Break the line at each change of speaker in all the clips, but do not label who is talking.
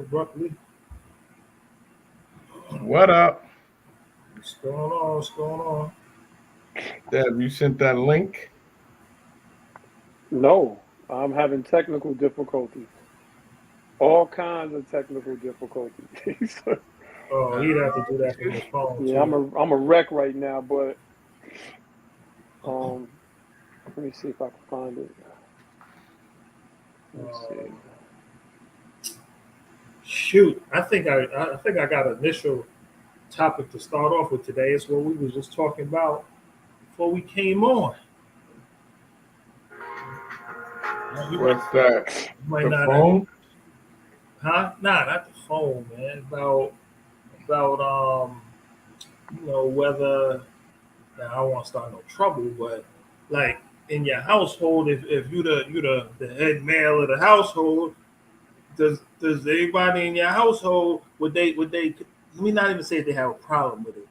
abruptly.
What up?
What's going on? What's going on?
Deb, you sent that link?
No, I'm having technical difficulties. All kinds of technical difficulties.
Oh, he'd have to do that from his phone
Yeah,
too.
I'm a wreck right now, but um, let me see if I can find it. Let me see.
Um, Shoot, I think I got an initial topic to start off with today. It's what we was just talking about before we came on. You might,
What's that?
you might
The
not have,
phone?
huh? Nah, not the phone, man. About whether now I don't want to start no trouble, but like in your household, if you the head male of the household, does everybody in your household would they let me not even say they have a problem with it.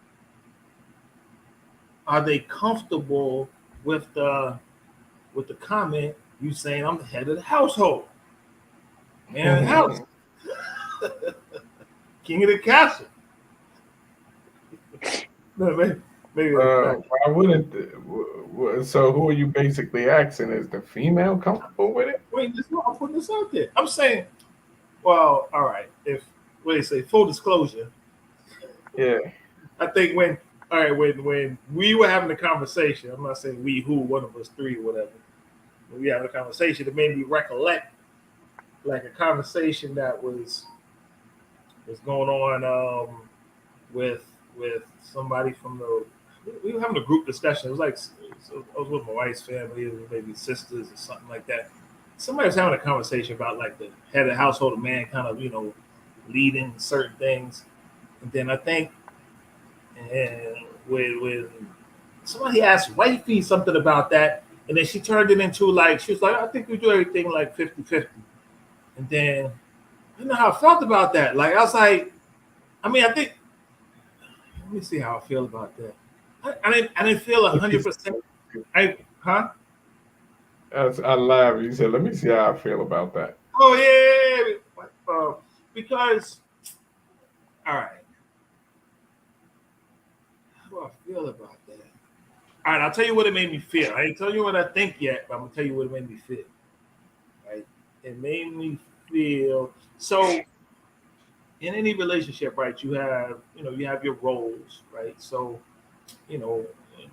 Are they comfortable with the comment you saying I'm the head of the household, man of the house, king of the castle? No, maybe that's not.
Why wouldn't? So who are you basically asking? Is the female comfortable with it?
Wait, this I'm putting this out there. I'm saying, well, all right. If what they say, full disclosure,
Yeah.
I think when all right when we were having a conversation, I'm not saying we who one of us three or whatever. When we had a conversation, it made me recollect like a conversation that was going on with somebody from the. We were having a group discussion. It was like so I was with my wife's family, it was maybe sisters or something like that. Somebody was having a conversation about like the head of the household, a man kind of leading certain things, and then I think and when somebody asked wifey something about that, and then she turned it into like she was like, I think we do everything like 50-50. And then you know how I felt about that. Like I was like, I mean, I think let me see how I feel about that. I didn't feel
Let me see.
100%. I huh?
I laugh. You said, "Let me see how I feel about that."
Oh yeah, yeah, yeah. Because all right, how do I feel about that? All right, I'll tell you what it made me feel. I ain't tell you what I think yet, but I'm gonna tell you what it made me feel. Right? It made me feel so in any relationship, right? You have your roles, right? So you know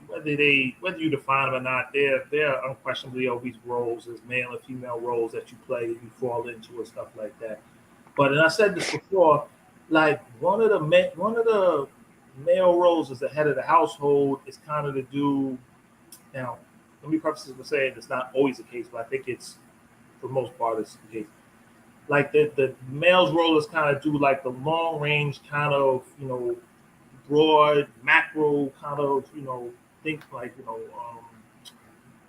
whether you define them or not, there are unquestionably always roles as male and female roles that you play, you fall into, and stuff like that. But and I said this before, like one of the male roles as the head of the household is kind of to do now. Let me preface this by saying it's not always the case, but I think it's for the most part it's the case. Like the male's role is kind of do like the long range kind of broad macro kind of think like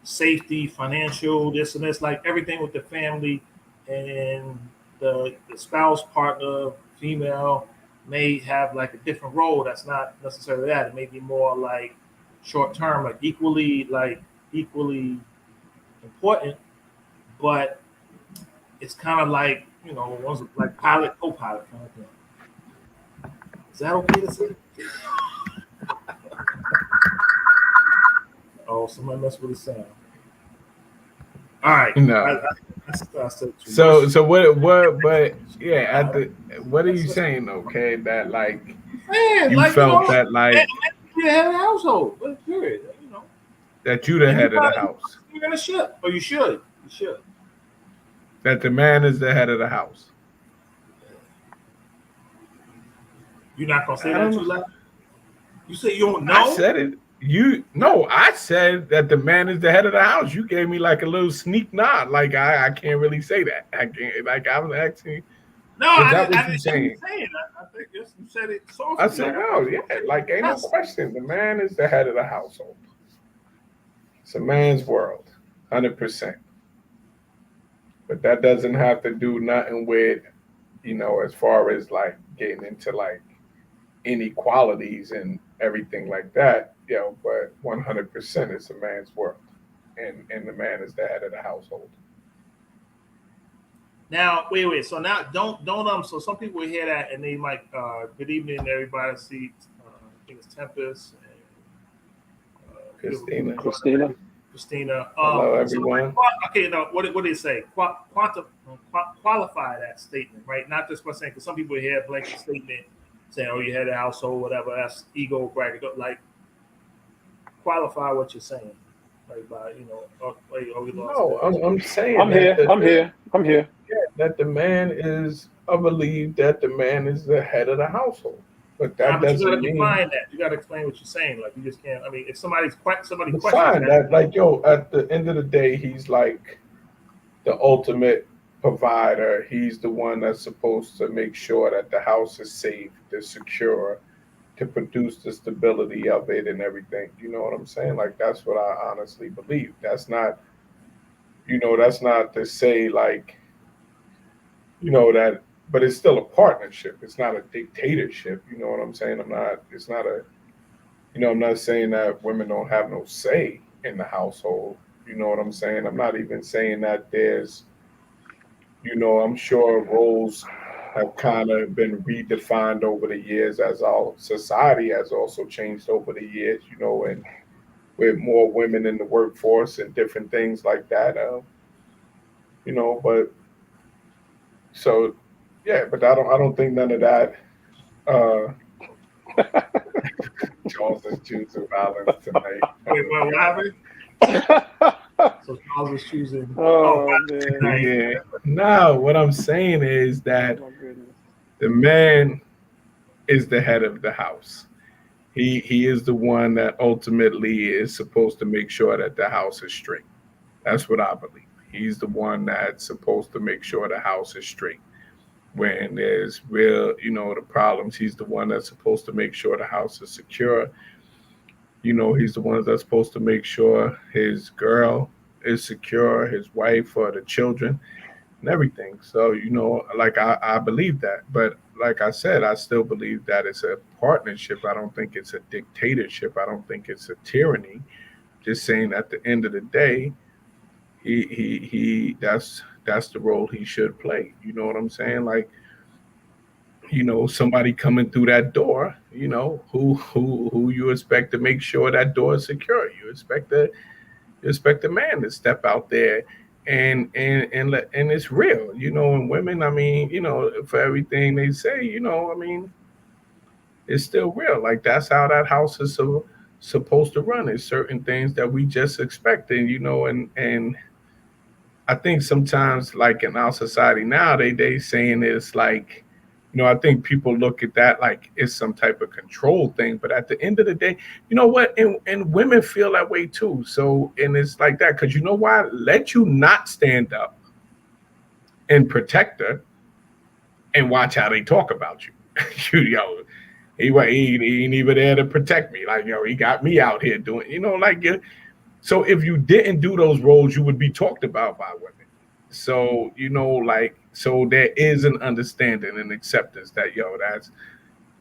safety, financial, this and this, like everything with the family, and the spouse partner, female, may have like a different role. That's not necessarily that. It may be more like short term, like equally important, but it's kind of like one's like pilot, co-pilot kind of thing. Is that okay to say? Oh, somebody messed with the sound. All right, I,
No.
I, I said too
So
much.
so what? But yeah, at the what are you saying? Okay, that like
Man,
you
like
felt that
man,
like
you had a household. But period.
that you the head of the
Anybody
house.
you're gonna ship, or you should. You should.
That the man is the head of the house.
You're not gonna say
I
that
don't
too
know.
loud. You say you don't
I
know.
said it. You no, I said that the man is the head of the house. You gave me like a little sneak nod. Like I can't really say that. I can't. Like I was asking,
No,
is
I
that
didn't. I
what you
didn't hear you
saying?
saying that. I think you said it
I
softly.
said,
Like I
oh
thought you
yeah,
were saying
like ain't no
yes.
question. The man is the head of the household. It's a man's world, 100%. But that doesn't have to do nothing with as far as like getting into like inequalities and everything like that. But 100% it's a man's world, and the man is the head of the household.
Now, wait. So now, don't. So some people hear that and they might. Good evening, everybody. See, I think it's Tempest and
Christina.
Christina.
Hello,
So
everyone.
okay, now what did it say? Qualify that statement, right? Not just by saying, because some people hear a blanket statement saying, "Oh, you had a household, whatever." That's ego bragging. Like, qualify what you're saying, like by we lost
No,
that.
I'm saying
I'm here.
that
I'm here.
that the man is. I believe that the man is the head of the household, but
Nah,
that
but you got to
doesn't mean.
define that. You got to explain what you're saying. Like, you just can't. I mean, if somebody
It's
questions
fine.
that,
That like yo, at the end of the day, he's like the ultimate provider. He's the one that's supposed to make sure that the house is safe, is secure, to produce the stability of it and everything. You know what I'm saying? Like that's what I honestly believe. That's not, that's not to say like, that, but it's still a partnership. It's not a dictatorship. You know what I'm saying? It's not a, I'm not saying that women don't have no say in the household. You know what I'm saying? I'm not even saying that there's, I'm sure roles have kind of been redefined over the years as our society has also changed over the years, and with more women in the workforce and different things like that. But so yeah, but I don't think none of that. Uh, Charles is choosing violence tonight.
wait, what happened? So Charles is choosing.
Oh,
violence
man.
tonight.
Yeah. No, what I'm saying is that
Oh, my goodness.
the man is the head of the house. He is the one that ultimately is supposed to make sure that the house is straight. That's what I believe. He's the one that's supposed to make sure the house is straight. When there's real, the problems, he's the one that's supposed to make sure the house is secure. He's the one that's supposed to make sure his girl is secure, his wife or the children and everything. So, like I believe that. But like I said, I still believe that it's a partnership. I don't think it's a dictatorship. I don't think it's a tyranny. Just saying at the end of the day, he that's the role he should play. You know what I'm saying? Like, somebody coming through that door, who you expect to make sure that door is secure. You expect the man to step out there and it's real, and women, I mean, for everything they say, I mean, it's still real. Like that's how that house is supposed to run. It's certain things that we just expect, and I think sometimes, like in our society now, they saying it's like, I think people look at that like it's some type of control thing. But at the end of the day, you know what? And women feel that way too. So, and it's like that because you know why? Let you not stand up and protect her and watch how they talk about you. He ain't even there to protect me. Like, he got me out here doing, like, so if you didn't do those roles, you would be talked about by women. So, so there is an understanding and acceptance that, that's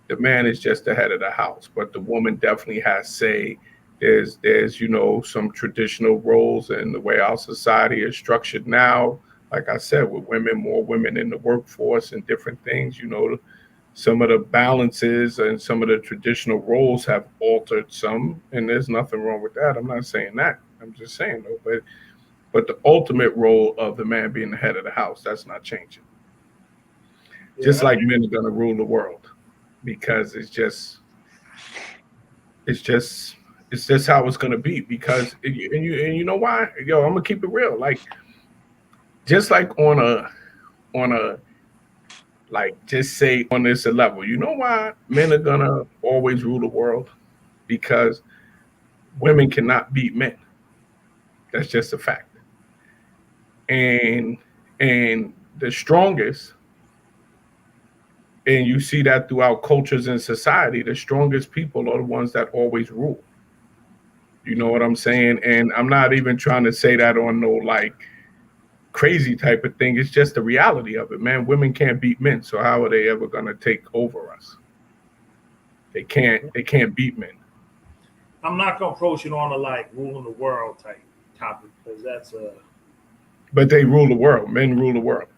the man is just the head of the house, but the woman definitely has say. There's some traditional roles and the way our society is structured now. Like I said, with more women in the workforce and different things, some of the balances and some of the traditional roles have altered some, and there's nothing wrong with that. I'm not saying that. I'm just saying though, but the ultimate role of the man being the head of the house, that's not changing.
Yeah,
Just like men are gonna rule the world, because it's just how it's gonna be. Because and you know why? I'm gonna keep it real. Like just like on a like just say on this level, you know why men are gonna always rule the world? Because women cannot beat men. That's just a fact. And the strongest, and you see that throughout cultures and society, the strongest people are the ones that always rule. You know what I'm saying? And I'm not even trying to say that on no like crazy type of thing. It's just the reality of it, man. Women can't beat men, so how are they ever gonna take over us? They can't beat men.
I'm not gonna approach it on a like ruling the world type topic because that's a.
But they rule the world. Men rule the world.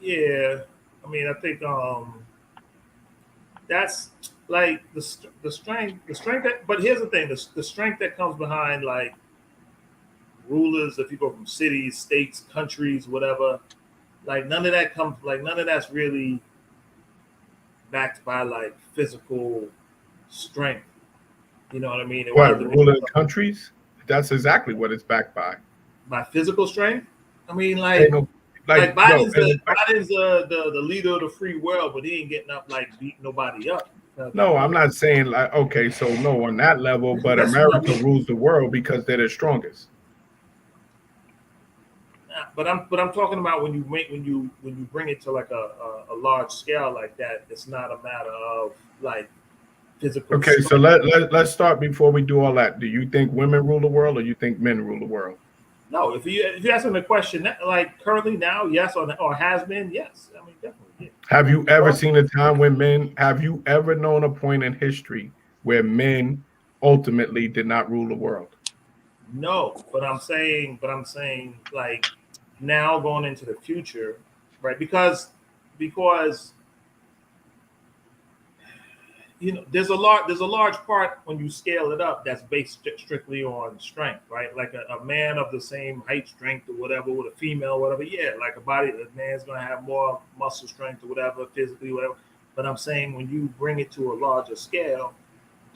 Yeah, I mean, I think that's like the strength that. But here's the thing: the strength that comes behind like rulers. If you go from cities, states, countries, whatever, like none of that comes. Like none of that's really backed by like physical strength. You know what I mean? It
What
winds up being
ruling countries? That's exactly what it's backed by.
by physical strength. I mean,
Ain't no
like
yo, and in fact,
Biden's the leader of the free world, but he ain't getting up like beating nobody up.
no, I'm not saying like okay, so no on that level, but
That's what I
America
mean.
rules the world because they're the strongest.
But I'm talking about when you bring it to like a large scale like that. It's not a matter of like physical
Okay, so
strength.
let's start before we do all that. Do you think women rule the world or you think men rule the world?
No, if you ask them the question like currently now, yes or has been, yes. I mean definitely, yeah.
Have you ever
Well,
seen a time when men have you ever known a point in history where men ultimately did not rule the world?
no, but I'm saying like now going into the future, right? Because there's a large part when you scale it up that's based strictly on strength, right? Like a man of the same height, strength, or whatever, with a female, whatever. Yeah, like a man's gonna have more muscle strength or whatever, physically, whatever. But I'm saying when you bring it to a larger scale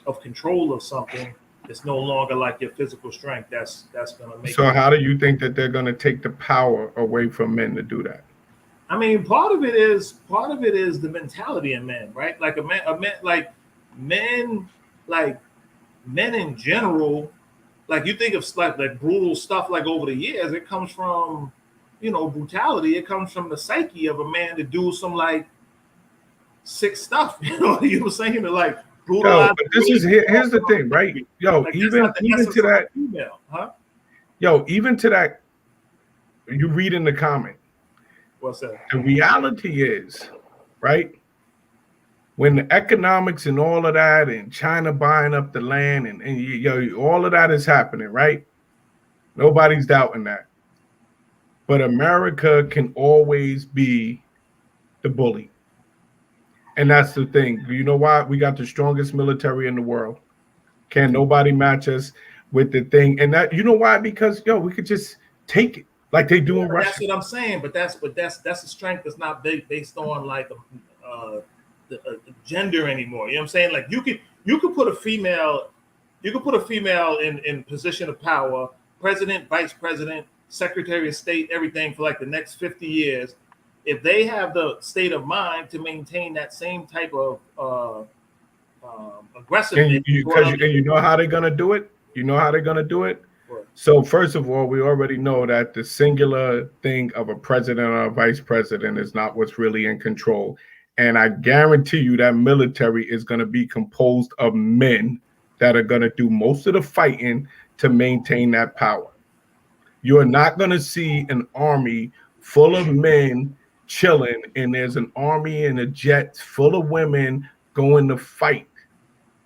of control of something, it's no longer like your physical strength. That's gonna make
So
it.
how do you think that they're going to take the power away from men to do that?
I mean, part of it is the mentality in men, right? Like men, like men in general, like you think of like brutal stuff like over the years, it comes from, brutality. It comes from the psyche of a man to do some like sick stuff. You know what I'm saying? To like
Yo,
brutalize
but
a
this
really
is here,
small
here's the thing, right?
baby.
Yo,
Like that's
even
not the
even to
essence of a
that,
female, huh?
even to that, you read in the comment.
What's that?
The reality is, right? When the economics and all of that, and China buying up the land, and all of that is happening, right? Nobody's doubting that. But America can always be the bully. And that's the thing. You know why? We got the strongest military in the world. Can nobody match us with the thing? And that you know why? Because we could just take it like they do
Yeah,
in
that's
Russia.
what I'm saying. But that's a strength that's not based on like a gender anymore. You know what I'm saying? Like you could put a female, in position of power, president, vice president, secretary of state, everything for like the next 50 years. If they have the state of mind to maintain that same type of
And
aggressiveness
you
toward
because
other
you know
people,
how they're gonna do it. You know how they're gonna do it.
well,
So first of all, we already know that the singular thing of a president or a vice president is not what's really in control. And I guarantee you that military is going to be composed of men that are going to do most of the fighting to maintain that power. You're not going to see an army full of men chilling, and there's an army and a jet full of women going to fight.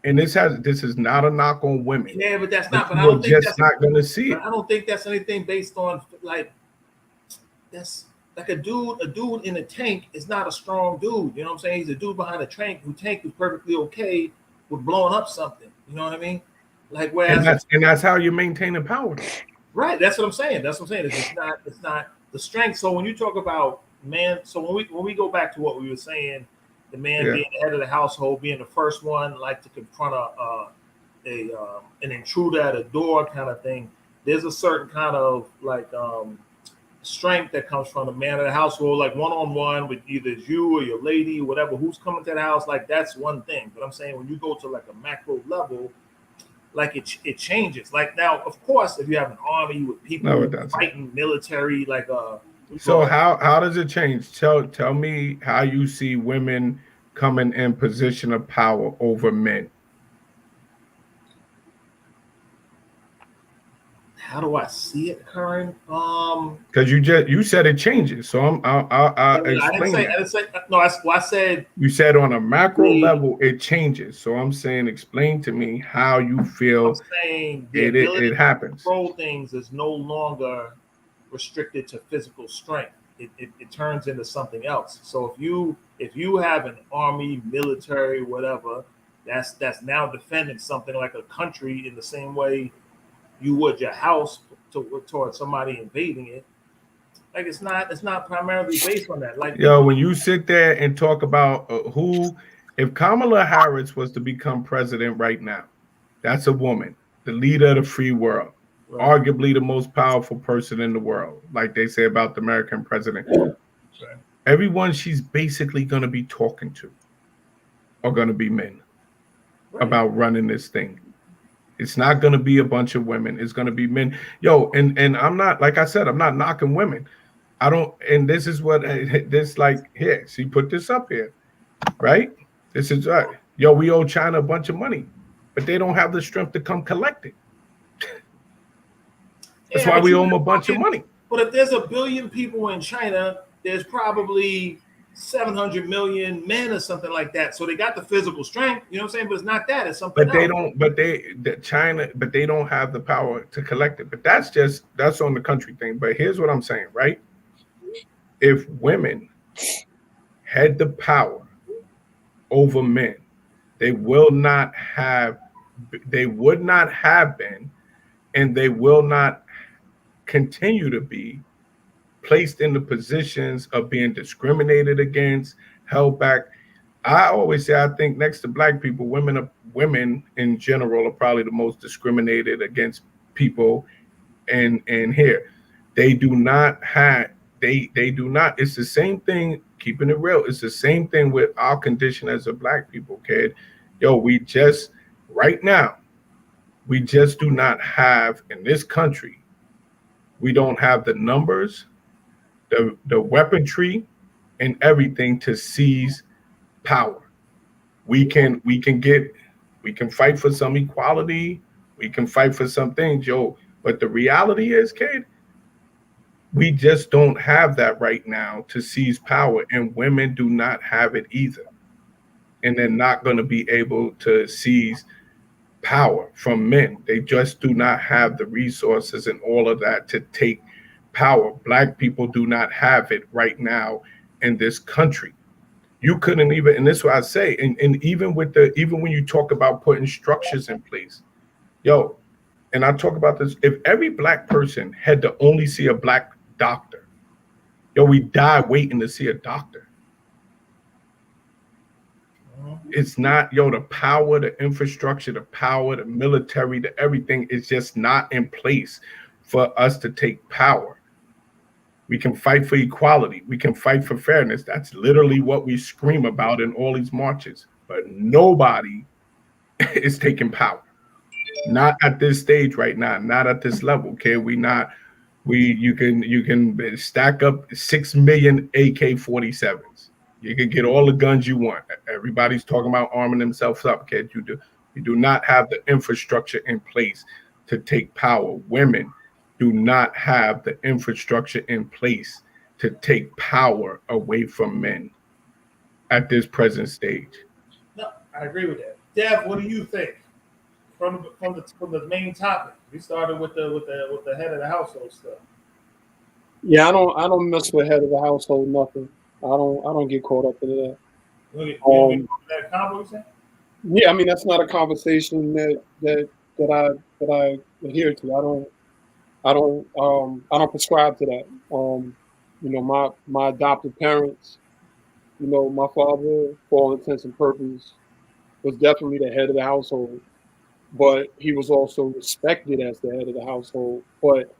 And this is not a knock on women,
yeah, but that's
but
not. But I
you are
don't think
just
that's.
not going to see
But
it.
I don't think that's anything based on like that's like a dude in a tank is not a strong dude. You know what I'm saying? He's a dude behind a tank who's perfectly okay with blowing up something. You know what I mean? Like
And
whereas
that's how you're maintaining power, though.
right, that's what I'm saying. That's what I'm saying. It's not the strength. So when you talk about man, so when we go back to what we were saying, the man
Yeah.
being the head of the household, being the first one, like to confront an intruder at a door kind of thing. There's a certain kind of like strength that comes from the man of the household, like one on one with either you or your lady, whatever, who's coming to the house. Like that's one thing. But I'm saying when you go to like a macro level, like it changes. Like now, of course, if you have an army with
No, it
people
doesn't.
fighting military, like we call
So
it,
how does it change? Tell me how you see women coming in position of power over men.
how do I see it occurring?
Because you said it changes, so I'll
I didn't
explain
say.
that.
I didn't say. No, I said
You said on a macro
the.
level it changes, so I'm saying explain to me how you
I'm
feel
saying the
it
ability to
happens.
control things is no longer restricted to physical strength. it turns into something else. So if you have an army, military, whatever, that's now defending something like a country in the same way you would your house towards somebody invading it. Like it's not primarily based on that. Like
Yo, when you sit there and talk about if Kamala Harris was to become president right now, that's a woman, the leader of the free world,
right.
arguably the most powerful person in the world, like they say about the American president. Right. Everyone she's basically going to be talking to are going to be men about running this thing. It's not going to be a bunch of women. It's going to be men. Yo, and I'm not, like I said, I'm not knocking women. I don't, and this is what this like here. She put this up here, right? This is yo, we owe China a bunch of money, but they don't have the strength to come collect it. That's why we owe them a bunch of money.
But if there's 1 billion people in China, there's probably 700 million men or something like that. So they got the physical strength, you know what I'm saying? But it's not that, it's something else.
But they don't have the power to collect it. But that's on the country thing. But here's what I'm saying, right? If women had the power over men, they would not have been, and they will not continue to be placed in the positions of being discriminated against, held back. I always say, I think next to black people, women in general are probably the most discriminated against people. And here, they do not. It's the same thing. Keeping it real, it's the same thing with our condition as a black people, kid. Yo, right now, we just do not have in this country. We don't have the numbers, the weaponry, and everything to seize power. We can fight for some equality. We can fight for some things, yo. But the reality is, kid, we just don't have that right now to seize power, and women do not have it either. And they're not going to be able to seize power from men. They just do not have the resources and all of that to take power. Black people do not have it right now in this country. You couldn't even, and this is what I say, and even when you talk about putting structures in place, yo, and I talk about this, if every black person had to only see a black doctor, yo, we die waiting to see a doctor. It's not, yo, the power, the infrastructure, the power, the military, the everything is just not in place for us to take power. We can fight for equality. We can fight for fairness. That's literally what we scream about in all these marches. But nobody is taking power. Not at this stage right now. Not at this level. Okay, you can stack up 6 million AK-47s. You can get all the guns you want. Everybody's talking about arming themselves up, kid. You do not have the infrastructure in place to take power. Women do not have the infrastructure in place to take power away from men at this present stage.
No, I agree with that. Dev, what do you think? From the main topic, we started with the head of the household stuff.
Yeah, I don't mess with head of the household nothing. I don't get caught up in that. Yeah, I mean that's not a conversation that I adhere to. I don't prescribe to that. You know, my adopted parents, you know, my father, for all intents and purposes, was definitely the head of the household, but he was also respected as the head of the household. But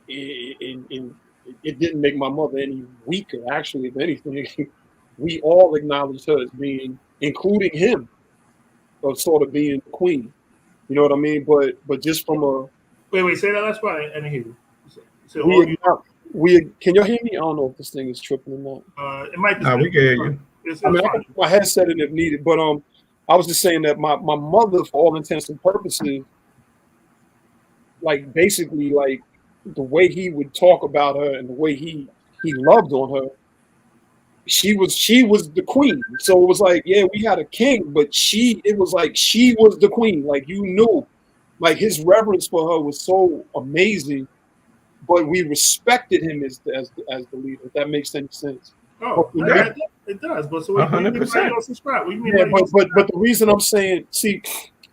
it didn't make my mother any weaker. Actually, if anything, we all acknowledged her as being, including him, of sort of being the queen. You know what I mean? But just from a
wait, say that last part. I didn't hear you.
Can y'all hear me? I don't know if this thing is tripping or
not. It might be.
We can hear you.
I mean, I can put my headset in if needed, but I was just saying that my mother, for all intents and purposes, like basically like the way he would talk about her and the way he loved on her, she was the queen. So it was like, yeah, we had a king, but it was like she was the queen. Like, you knew, like his reverence for her was so amazing but we respected him as the leader. If that makes any sense.
Oh,
But,
yeah, it does. But so what do you mean by
100%.
you don't subscribe? What do you mean
yeah,
by you don't
but the reason I'm saying,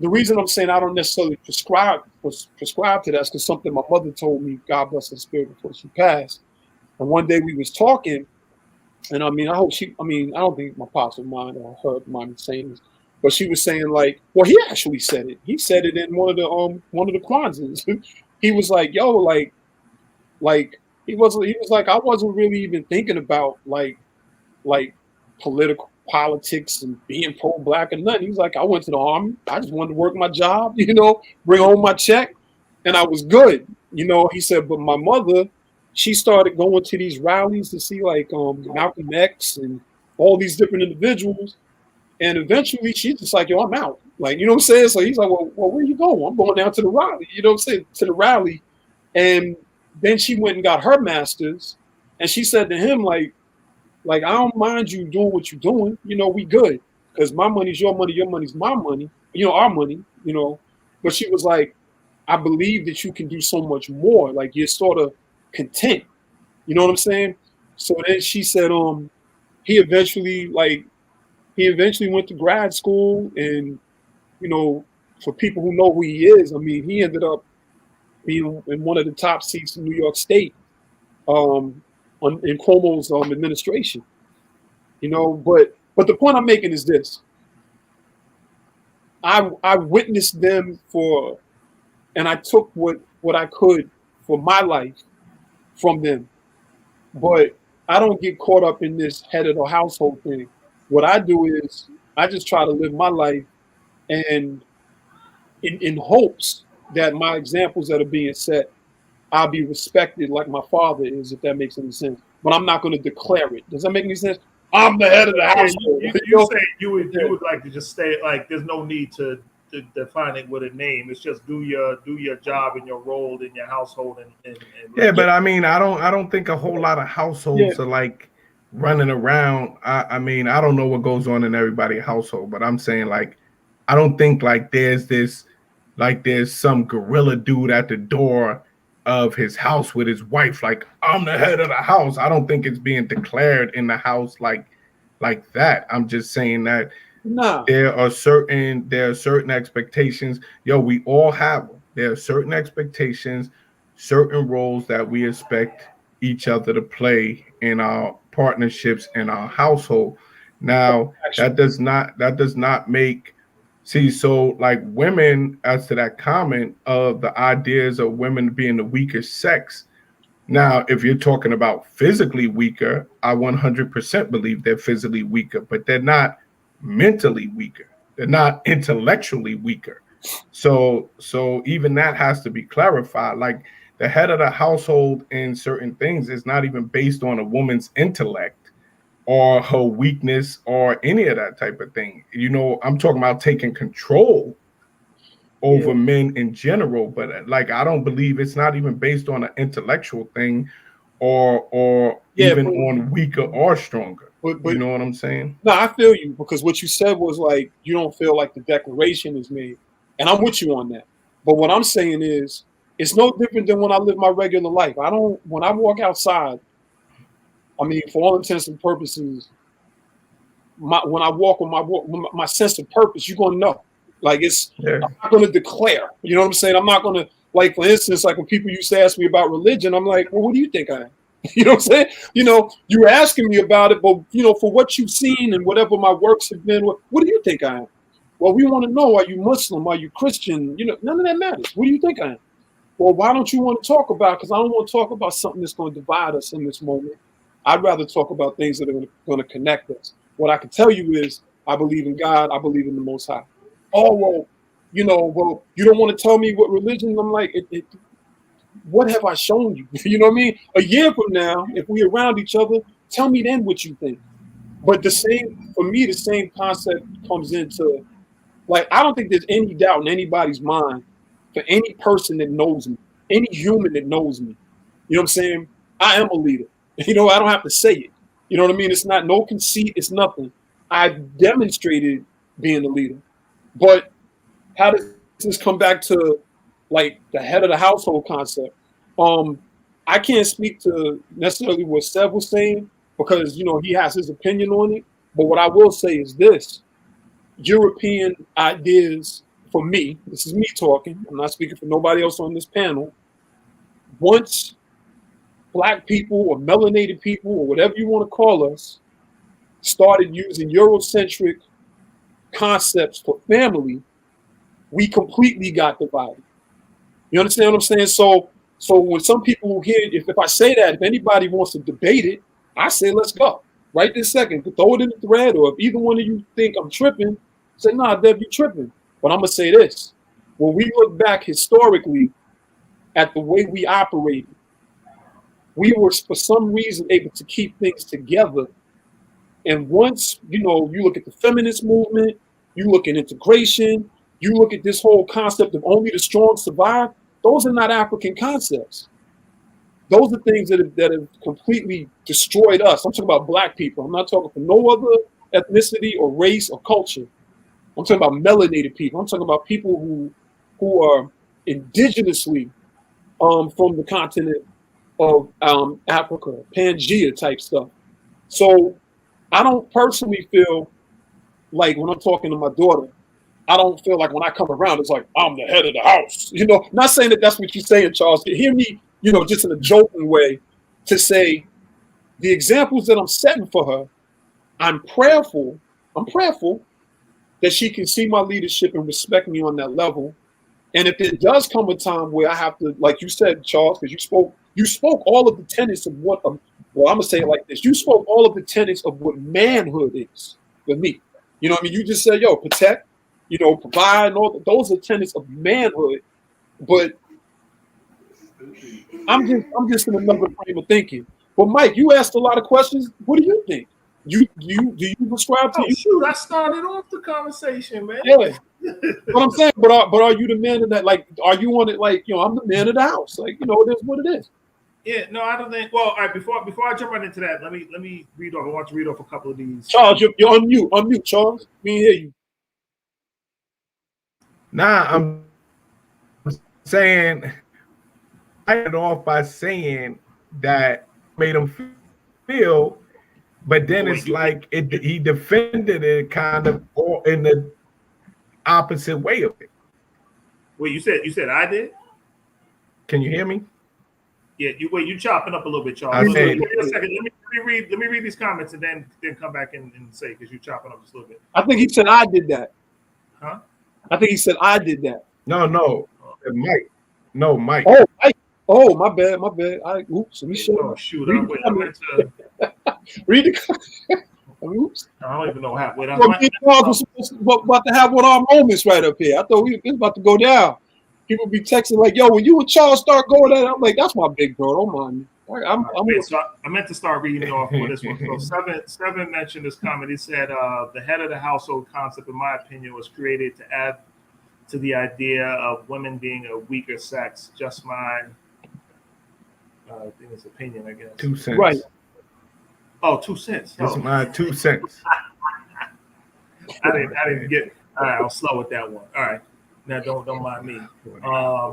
the reason I'm saying I don't necessarily prescribe to that is because something my mother told me, God bless her spirit, before she passed. And one day we was talking, and I mean, I don't think my pops would mind or her mind me saying this, but she was saying like, well, he actually said it. He said it in one of the Kwanzas. He was like, yo, like he was like, I wasn't really even thinking about like political politics and being pro-black and nothing. He's like, I went to the army. I just wanted to work my job, bring home my check, and I was good. He said, but my mother, she started going to these rallies to see like Malcolm X and all these different individuals. And eventually she's just like, yo, I'm out. Like, you know what I'm saying? So he's like, well, where you going? I'm going down to the rally. You know what I'm saying? To the rally. And then she went and got her master's. And she said to him, like, I don't mind you doing what you're doing. We good. Because my money's your money's my money. Our money, But she was like, I believe that you can do so much more. Like, you're sort of content. You know what I'm saying? So then she said, he eventually went to grad school, and for people who know who he is, I mean, he ended up being in one of the top seats in New York State, in Cuomo's administration. But the point I'm making is this: I witnessed them and I took what I could for my life from them, but I don't get caught up in this head of the household thing. What I do is I just try to live my life, and in hopes that my examples that are being set, I'll be respected like my father is, if that makes any sense. But I'm not going to declare it. Does that make any sense? I'm the head of the household.
You say you would like to just stay like there's no need to define it with a name. It's just do your job and your role in your household and
yeah. But I mean, I don't think a whole lot of households are like running around. I mean, I don't know what goes on in everybody's household, but I'm saying like I don't think like there's some gorilla dude at the door of his house with his wife, like, I'm the head of the house. I don't think it's being declared in the house like that. I'm just saying that there are certain expectations. Yo, we all have them. There are certain expectations, certain roles that we expect each other to play in our partnerships in our household. Now, that does not make so like women, as to that comment of the ideas of women being the weaker sex. Now, if you're talking about physically weaker, I 100% believe they're physically weaker, but they're not mentally weaker. They're not intellectually weaker. So even that has to be clarified. Like the head of the household in certain things is not even based on a woman's intellect or her weakness or any of that type of thing. I'm talking about taking control over men in general, but like I don't believe it's not even based on an intellectual thing or even on weaker or stronger. But you know what I'm saying?
No, I feel you, because what you said was like you don't feel like the declaration is made, and I'm with you on that. But what I'm saying is it's no different than when I live my regular life. When I walk outside, I mean, for all intents and purposes, when I walk with my sense of purpose, you're going to know. Like I'm not going to declare. You know what I'm saying? I'm not going to, like, for instance, like when people used to ask me about religion, I'm like, well, what do you think I am? You know what I'm saying? You were asking me about it, but, for what you've seen and whatever my works have been, what do you think I am? Well, we want to know, are you Muslim? Are you Christian? None of that matters. What do you think I am? Well, why don't you want to talk about it? Because I don't want to talk about something that's going to divide us in this moment. I'd rather talk about things that are going to connect us. What I can tell you is I believe in God. I believe in the Most High. Oh, well, you don't want to tell me what religion. I'm like, what have I shown you? You know what I mean? A year from now, if we're around each other, tell me then what you think. But the same concept comes into, like, I don't think there's any doubt in anybody's mind for any person that knows me, any human that knows me. You know what I'm saying? I am a leader. I don't have to say it. You know what I mean? It's not no conceit. It's nothing. I demonstrated being a leader. But how does this come back to like the head of the household concept? I can't speak to necessarily what Seth was saying because he has his opinion on it. But what I will say is this: European ideas, for me, this is me talking. I'm not speaking for nobody else on this panel. Once Black people or melanated people or whatever you want to call us started using Eurocentric concepts for family, we completely got divided. You understand what I'm saying? So when some people hear, if I say that, if anybody wants to debate it, I say let's go right this second. Throw it in the thread, or if either one of you think I'm tripping, say nah, Dev, you tripping. But I'm gonna say this: when we look back historically at the way we operated, we were for some reason able to keep things together. And once you look at the feminist movement, you look at integration, you look at this whole concept of only the strong survive. Those are not African concepts. Those are things that have completely destroyed us. I'm talking about Black people. I'm not talking for no other ethnicity or race or culture. I'm talking about melanated people. I'm talking about people who are indigenously from the continent of Africa, Pangea type stuff. So I don't personally feel like when I'm talking to my daughter, I don't feel like when I come around, it's like I'm the head of the house. Not saying that that's what you're saying, Charles. Hear me, just in a joking way, to say the examples that I'm setting for her, I'm prayerful that she can see my leadership and respect me on that level. And if it does come a time where I have to, like you said, Charles, because you spoke all of the tenets of what, well, I'm gonna say it like this: you spoke all of the tenets of what manhood is for me. You know what I mean? You just said, yo, protect, provide, and all those are tenets of manhood. But I'm just in another frame of thinking. But Mike, you asked a lot of questions. What do you think? Do you subscribe to?
Oh shoot! I started off the conversation, man.
Yeah. But I'm saying, but are you the man of that? Like, are you on it? Like, I'm the man of the house. Like, it is what it is.
Yeah, no, I don't think. Well, all right. Before I jump right into that, let me read off. I want to read off a couple of these.
Charles, you're on mute. Unmute, Charles. We didn't hear you.
Nah, I'm saying I started off by saying that made him feel, but then it's like he defended it kind of or in the opposite way of it.
Wait, you said I did?
Can you hear me?
Yeah, you chopping up a little bit, Charles. Give me a second. Let me read these comments and then come back and say, because you're chopping up just a little bit.
I think he said I did that.
Huh?
I think he said I did that.
No, Mike. No, Mike.
Oh, Mike. Oh, my bad. Oops. Let me show.
Oh shoot! I meant to
read the. Oops.
I don't even know how. Wait,
about to have one of our moments right up here. I thought we was about to go down. People be texting like, "Yo, when you and Charles start going at it," I'm like, "That's my big bro. Don't mind me."
So I meant to start reading off for this one. So Seven mentioned this comment. He said, "The head of the household concept, in my opinion, was created to add to the idea of women being a weaker sex. Just my, I think it's opinion, I guess.
2 cents.
Right.
Oh, 2 cents.
That's my 2 cents.
I didn't get. All right, I'll slow with that one. All right. Now, don't mind me.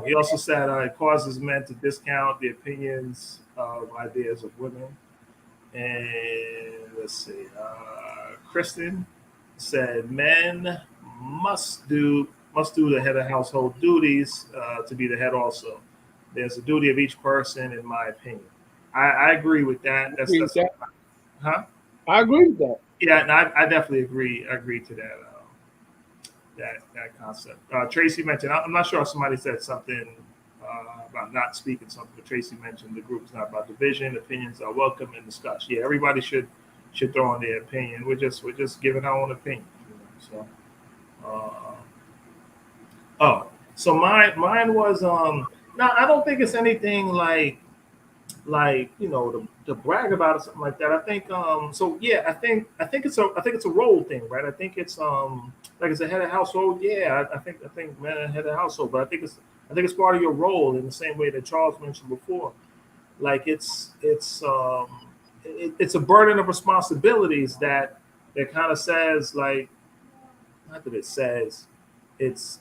He also said it causes men to discount the opinions of ideas of women. And let's see. Kristen said men must do the head of household duties to be the head also. There's a duty of each person, in my opinion. I agree with that. Huh?
I agree with that.
Yeah, and I definitely agree. I agree to that. That concept. Tracy mentioned. I'm not sure if somebody said something about not speaking something, but Tracy mentioned the group is not about division. Opinions are welcome and discussed. Yeah, everybody should throw in their opinion. We're just giving our own opinion. So mine was no, I don't think it's anything like to brag about or something like that. I think so yeah, I think it's a role thing, right? I think it's like it's a head of household. Yeah, I think man, head of household, but I think it's part of your role in the same way that Charles mentioned before. Like it's a burden of responsibilities that kind of says, like, not that it says it's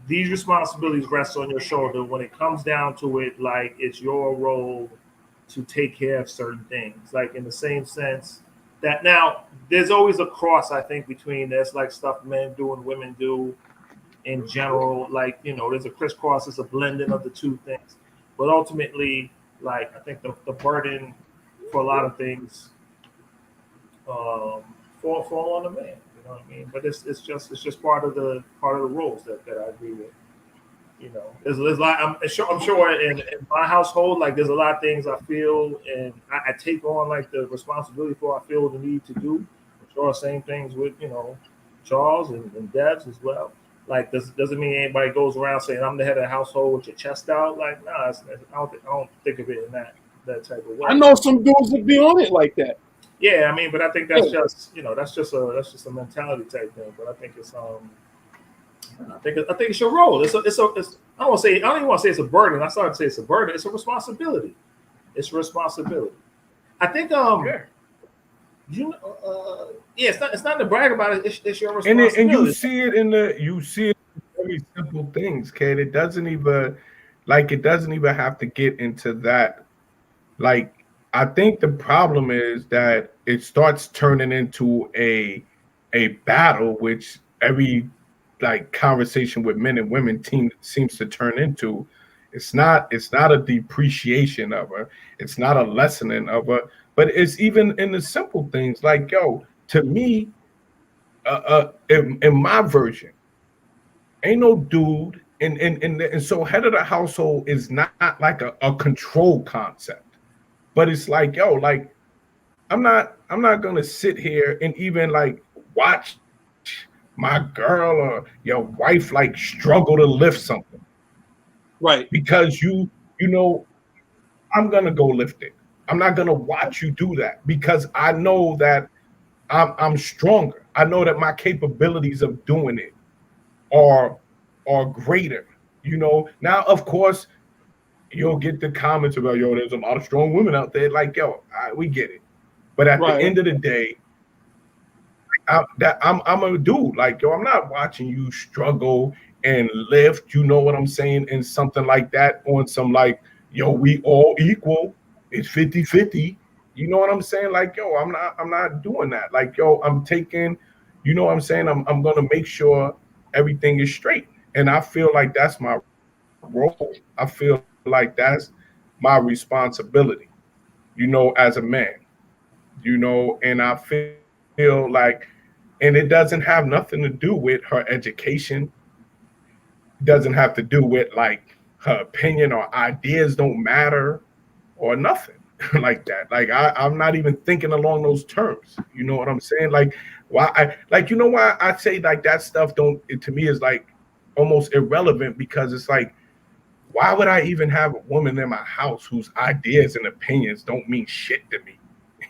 these responsibilities rest on your shoulder. When it comes down to it, like it's your role to take care of certain things. Like in the same sense that now there's always a cross, I think, between this, like stuff men do and women do in general. Like, there's a crisscross, it's a blending of the two things. But ultimately, like I think the burden for a lot of things fall on the man. You know what I mean? But it's just part of the rules that I agree with. There's a lot. I'm sure in my household, like there's a lot of things I feel and I take on like the responsibility for. I feel the need to do. I'm sure same things with Charles and Debs as well. Like doesn't mean anybody goes around saying I'm the head of the household with your chest out. Like nah, I don't think of it in that type of way.
I know some dudes that be on it like that.
Yeah, I mean, but I think that's just that's just a mentality type thing. But I think it's I think it's your role. It's I don't even want to say it's a burden. I started to say it's a burden. It's a responsibility. It's a responsibility. I think it's not to brag about it. It's your responsibility.
And you see it in very simple things, kid. It doesn't even have to get into that. Like, I think the problem is that it starts turning into a battle, which every like conversation with men and women seems to turn into. It's not a depreciation of her. It's not a lessening of her, but it's even in the simple things like, to me, in my version, ain't no dude, and so head of the household is not like a control concept, but it's like, like I'm not gonna sit here and even like watch my girl or your wife like struggle to lift something,
right?
Because I'm gonna go lift it. I'm not gonna watch you do that because I know that I'm stronger. I know that my capabilities of doing it are greater. Now of course you'll get the comments about there's a lot of strong women out there. Like we get it, but at the end of the day, I'm a dude. Like I'm not watching you struggle and lift. You know what I'm saying? And something like that on some like we all equal. It's 50-50. You know what I'm saying? Like I'm not doing that. Like I'm taking. You know what I'm saying? I'm gonna make sure everything is straight. And I feel like that's my role. I feel like that's my responsibility, as a man, and I feel like, and it doesn't have nothing to do with her education. It doesn't have to do with like her opinion or ideas don't matter or nothing like that. Like I'm not even thinking along those terms. You know what I'm saying? Like why I say like that stuff to me is like almost irrelevant because it's like, why would I even have a woman in my house whose ideas and opinions don't mean shit to me?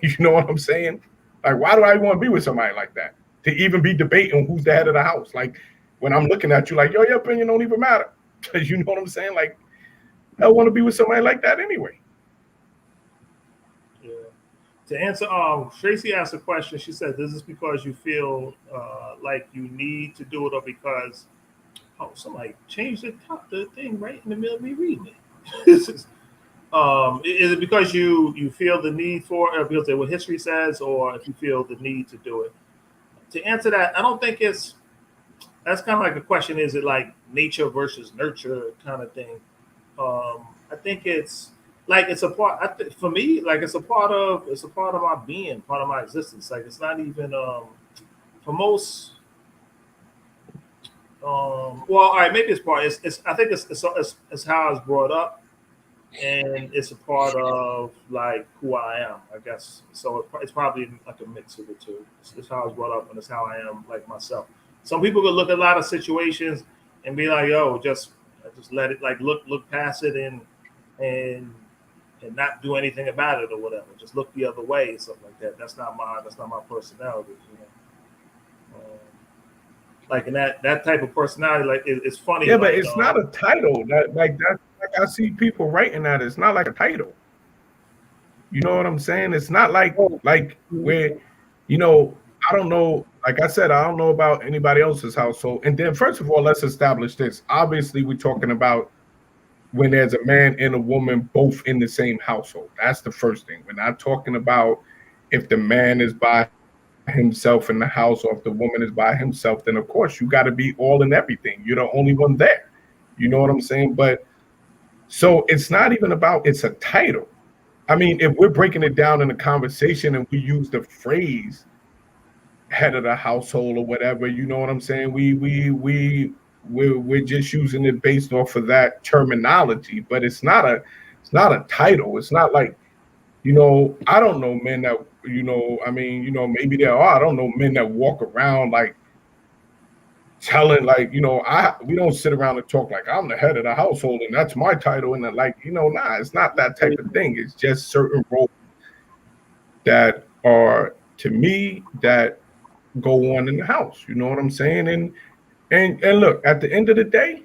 You know what I'm saying? Like, why do I want to be with somebody like that? To even be debating who's the head of the house? Like, when I'm looking at you like, your opinion don't even matter. You know what I'm saying? Like, I want to be with somebody like that anyway.
Yeah. To answer, Tracy asked a question. She said, "This is because you feel like you need to do it, or because somebody changed the thing right in the middle of me reading it." Is it because you feel the need for it, or because of what history says, or if you feel the need to do it? To answer that, I don't think that's kind of like a question. Is it like nature versus nurture kind of thing? I think it's like it's a part. For me, like it's a part of my being, part of my existence. Like it's not even for most. Well, all right, maybe it's part. I think it's how I was brought up, and it's a part of like who I am, I guess. So it's probably like a mix of the two. It's how I was brought up, and it's how I am, like myself. Some people could look at a lot of situations and be like, "Yo, just let it, like look past it and not do anything about it or whatever. Just look the other way or something like that." That's not my personality. Like in that type of personality, like it's funny.
Yeah,
like,
but it's not a title. Like I see people writing that. It's not like a title. You know what I'm saying? It's not like where, I don't know. like I said, I don't know about anybody else's household. And then, first of all, let's establish this. Obviously, we're talking about when there's a man and a woman both in the same household. That's the first thing. We're not talking about if the man is by himself in the house or if the woman is by himself. Then, of course, you got to be all in everything. You're the only one there. You know what I'm saying? But so it's not even about it's a title. I mean, if we're breaking it down in a conversation and we use the phrase head of the household or whatever, you know what I'm saying? We're just using it based off of that terminology, but it's not a title. It's not like, you know, I don't know men that, you know, I mean, you know, maybe there are, I don't know men that walk around like telling, like, you know, we don't sit around and talk like I'm the head of the household and that's my title, and then, like, you know, nah, it's not that type of thing. It's just certain roles that are, to me, that go on in the house. You know what I'm saying? And look, at the end of the day,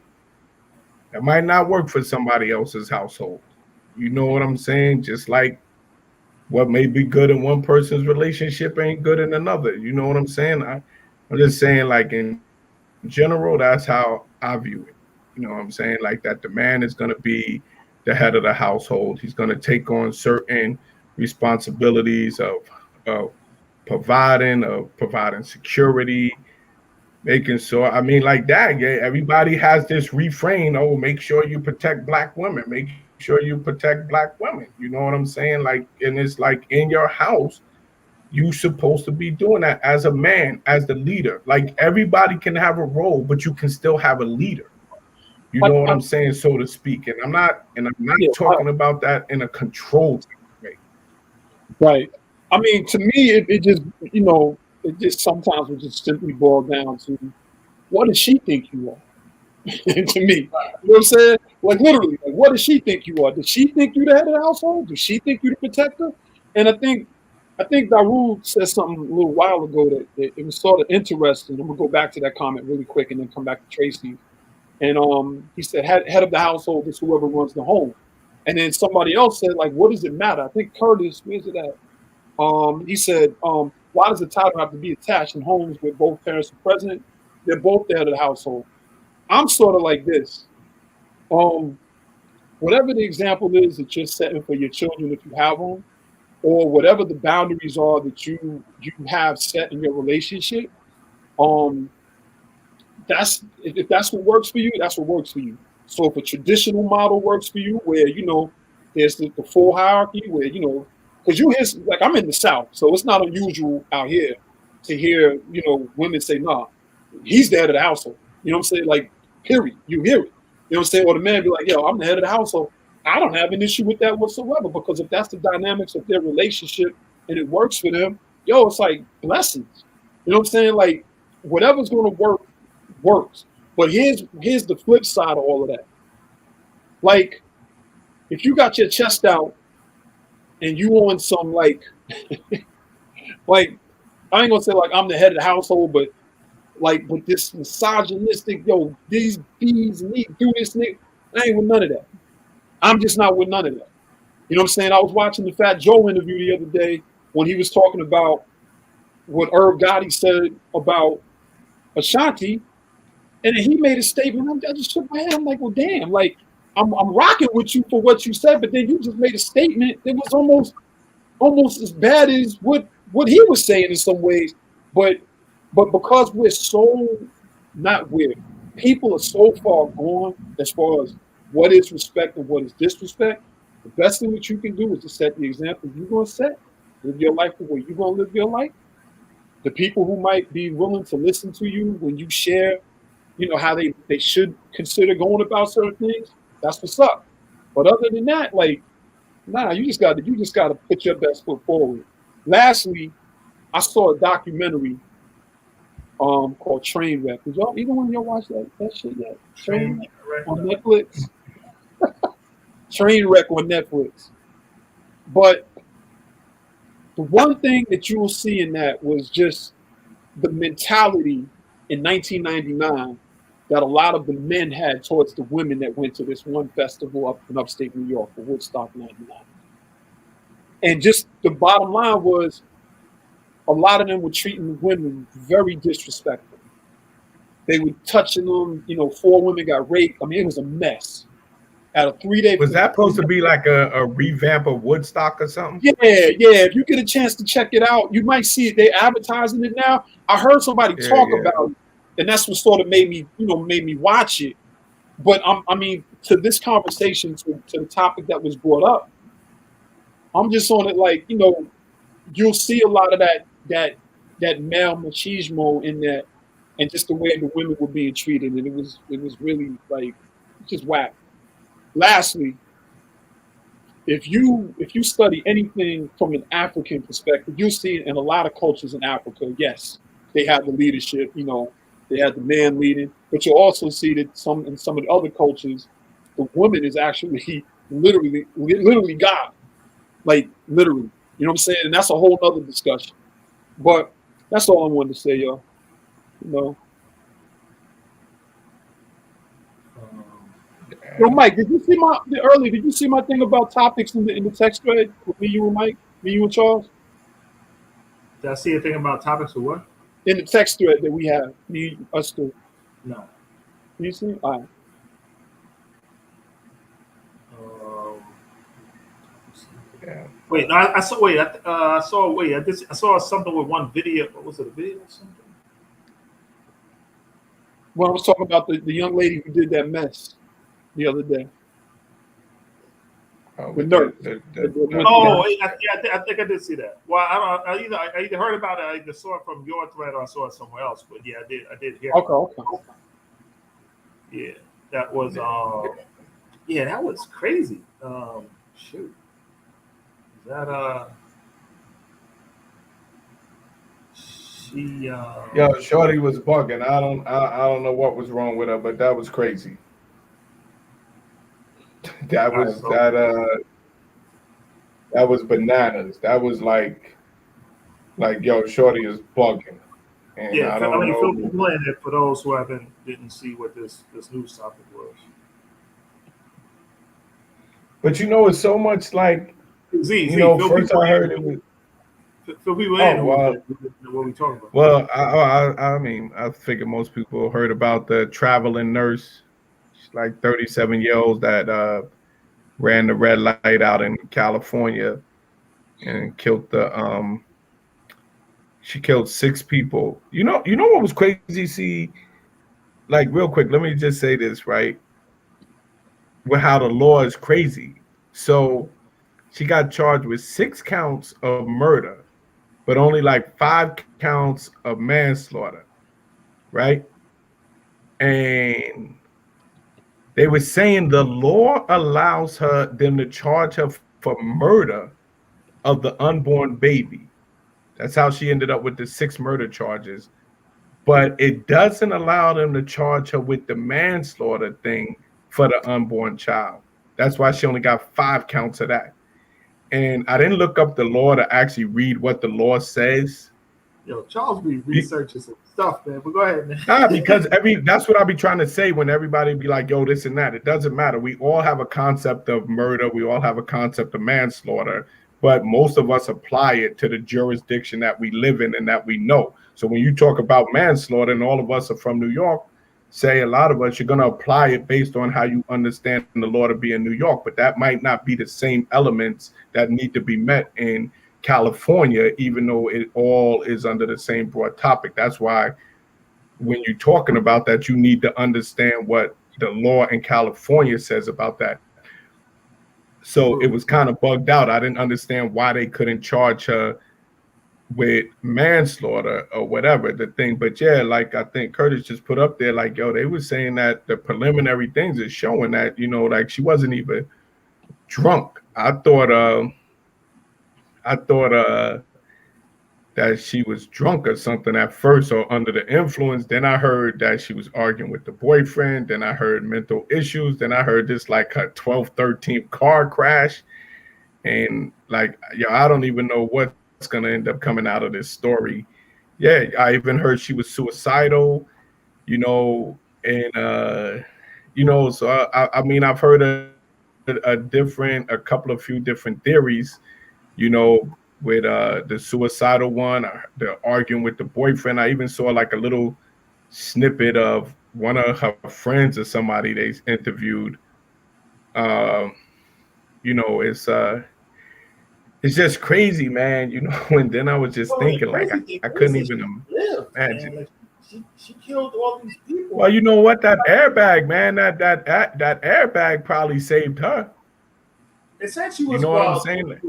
it might not work for somebody else's household. You know what I'm saying? Just like what may be good in one person's relationship ain't good in another. You know what I'm saying? I'm just saying, like, in general, that's how I view it. You know what I'm saying? Like, that the man is going to be the head of the household. He's going to take on certain responsibilities of providing security, making sure, I mean, like that. Yeah, everybody has this refrain, oh, make sure you protect Black women, make sure you protect Black women. You know what I'm saying? Like, and it's like in your house, you supposed to be doing that as a man, as the leader. Like, everybody can have a role, but you can still have a leader. You know what I'm saying, so to speak. And I'm not talking about that in a controlled way.
Right. I mean, to me, it just, you know, it just sometimes would just simply boil down to, what does she think you are? To me, you know what I'm saying? Like, literally, like, what does she think you are? Does she think you the head of the household? Does she think you the protector? And I think Darude said something a little while ago that it was sort of interesting. I'm gonna go back to that comment really quick and then come back to Tracy. And he said, head of the household is whoever runs the home. And then somebody else said, like, what does it matter? I think Curtis, where's it at? He said, why does the title have to be attached in homes where both parents are present? They're both the head of the household. I'm sort of like this. Whatever the example is that you're setting for your children, if you have them, or whatever the boundaries are that you have set in your relationship, that's if that's what works for you, that's what works for you. So if a traditional model works for you, where, you know, there's the full hierarchy, where, you know, because you hear, like, I'm in the South, so it's not unusual out here to hear, you know, women say, nah, he's the head of the household. You know what I'm saying? Like, period. You hear it. You know what I'm saying? Or the man be like, yo, I'm the head of the household. I don't have an issue with that whatsoever, because if that's the dynamics of their relationship and it works for them, yo, it's like blessings. You know what I'm saying? Like, whatever's going to work, works. But here's the flip side of all of that. Like, if you got your chest out and you on some, like, like, I ain't gonna say like I'm the head of the household, but like with this misogynistic, yo, these bees need to do this, nigga. I ain't with none of that. I'm just not with none of that. You know what I'm saying? I was watching the Fat Joe interview the other day when he was talking about what Irv Gotti said about Ashanti, and then he made a statement. I just shook my head. I'm like, well, damn, like, I'm rocking with you for what you said, but then you just made a statement that was almost as bad as what he was saying in some ways. But because we're so people are so far gone as far as what is respect and what is disrespect, the best thing that you can do is to set the example you're going to set. Live your life the way you're going to live your life. The people who might be willing to listen to you when you share, you know, how they should consider going about certain things, that's what's up. But other than that, like, nah, you just got to put your best foot forward. Lastly, I saw a documentary called Trainwreck. Did y'all, either one of y'all watch that shit yet? Trainwreck on Netflix. Trainwreck on Netflix. But the one thing that you will see in that was just the mentality in 1999 that a lot of the men had towards the women that went to this one festival up in upstate New York for Woodstock '99. And just the bottom line was, a lot of them were treating women very disrespectful. They were touching them. 4 women got raped. I mean, it was a mess. At a 3-day.
Was that supposed to be like a revamp of Woodstock or something?
Yeah. If you get a chance to check it out, you might see it. They're advertising it now. I heard somebody talk about it, and that's what sort of made me watch it. But I mean, to this conversation, to the topic that was brought up, I'm just on it like, you'll see a lot of that male machismo in that, and just the way the women were being treated, and it was really like just whack. Lastly, if you study anything from an African perspective, you'll see it in a lot of cultures in Africa. Yes, they have the leadership, they have the man leading, but you'll also see that in some of the other cultures, the woman is actually literally God, like literally. You know what I'm saying? And that's a whole other discussion. But that's all I wanted to say, y'all. Yo, Mike, did you see my thing about topics in the text thread with me, you and Mike, me, you and Charles?
Did I see a thing about topics or what?
In the text thread that we have, us two.
No.
Can you see? All right.
Yeah. Wait, no, I saw. Wait, I saw. Wait, I saw something with one video. What was it? A video or something?
Well, I was talking about the young lady who did that mess the other day. With nerves.
Oh, I think I did see that. Well, I either heard about it, I either saw it from your thread, or I saw it somewhere else. But yeah, I did hear.
Okay.
Yeah, that was. Yeah, that was crazy. Shoot. Is that she
Yo, Shorty was bugging. I don't know what was wrong with her, but that was crazy. That was bananas. That was like yo, Shorty is bugging. And
yeah,
I don't know.
Phil playing it for those who didn't see what this news topic was.
But it's so much like first I heard it was.
So people in what we talking about.
Well, I mean, I figure most people heard about the traveling nurse. She's like 37-year-old that ran the red light out in California and killed she killed 6 people. You know what was crazy? See, like real quick, let me just say this, right? With how the law is crazy. So she got charged with 6 counts of murder, but only like 5 counts of manslaughter, right? And they were saying the law allows them to charge her for murder of the unborn baby. That's how she ended up with the 6 murder charges. But it doesn't allow them to charge her with the manslaughter thing for the unborn child. That's why she only got 5 counts of that. And I didn't look up the law to actually read what the law says.
Yo, Charles be researching some stuff, man. But go ahead, man.
Because that's what I be trying to say when everybody be like, yo, this and that. It doesn't matter. We all have a concept of murder. We all have a concept of manslaughter. But most of us apply it to the jurisdiction that we live in and that we know. So when you talk about manslaughter, and all of us are from New York, say a lot of us, you're going to apply it based on how you understand the law to be in New York. But that might not be the same elements that need to be met in California, even though it all is under the same broad topic. That's why when you're talking about that, you need to understand what the law in California says about that. So it was kind of bugged out. I didn't understand why they couldn't charge her with manslaughter or whatever the thing. But yeah, like I think Curtis just put up there, like, yo, they were saying that the preliminary things is showing that, like she wasn't even drunk. I thought that she was drunk or something at first, or under the influence. Then I heard that she was arguing with the boyfriend. Then I heard mental issues. Then I heard this like her 12th, 13th car crash. And like, I don't even know what's going to end up coming out of this story. Yeah, I even heard she was suicidal, and, so I mean, I've heard a few different theories, with the suicidal one. They're arguing with the boyfriend. I even saw like a little snippet of one of her friends or somebody they interviewed. Um, it's just crazy, man. And then I was just
Well,
thinking, like,
crazy,
I couldn't
crazy.
even
She lived,
imagine.
man. Like, she killed all these people.
Well, you know what? That airbag, man. That airbag probably saved her.
They said she
You
was.
know what I'm saying?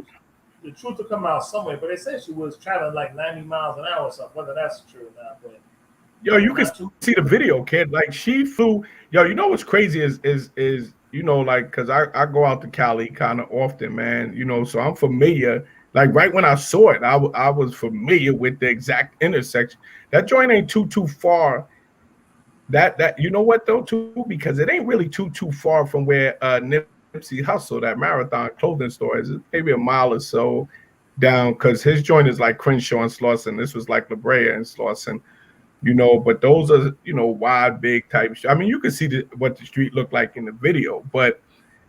The truth will come out somewhere, but they said she was traveling like 90 miles an hour or something. Whether that's true or not, but
Yo, you can see the video, kid. Like she flew. Yo, you know what's crazy is like, because I go out to Cali kind of often, man. So I'm familiar. Like right when I saw it, I was familiar with the exact intersection. That joint ain't too far. That you know what though too, because it ain't really too far from where Nipsey Hussle, that Marathon clothing store, is maybe a mile or so down. Because his joint is like Crenshaw and Slauson. This was like La Brea and Slauson. But those are, wide, big type. I mean, you can see what the street looked like in the video, but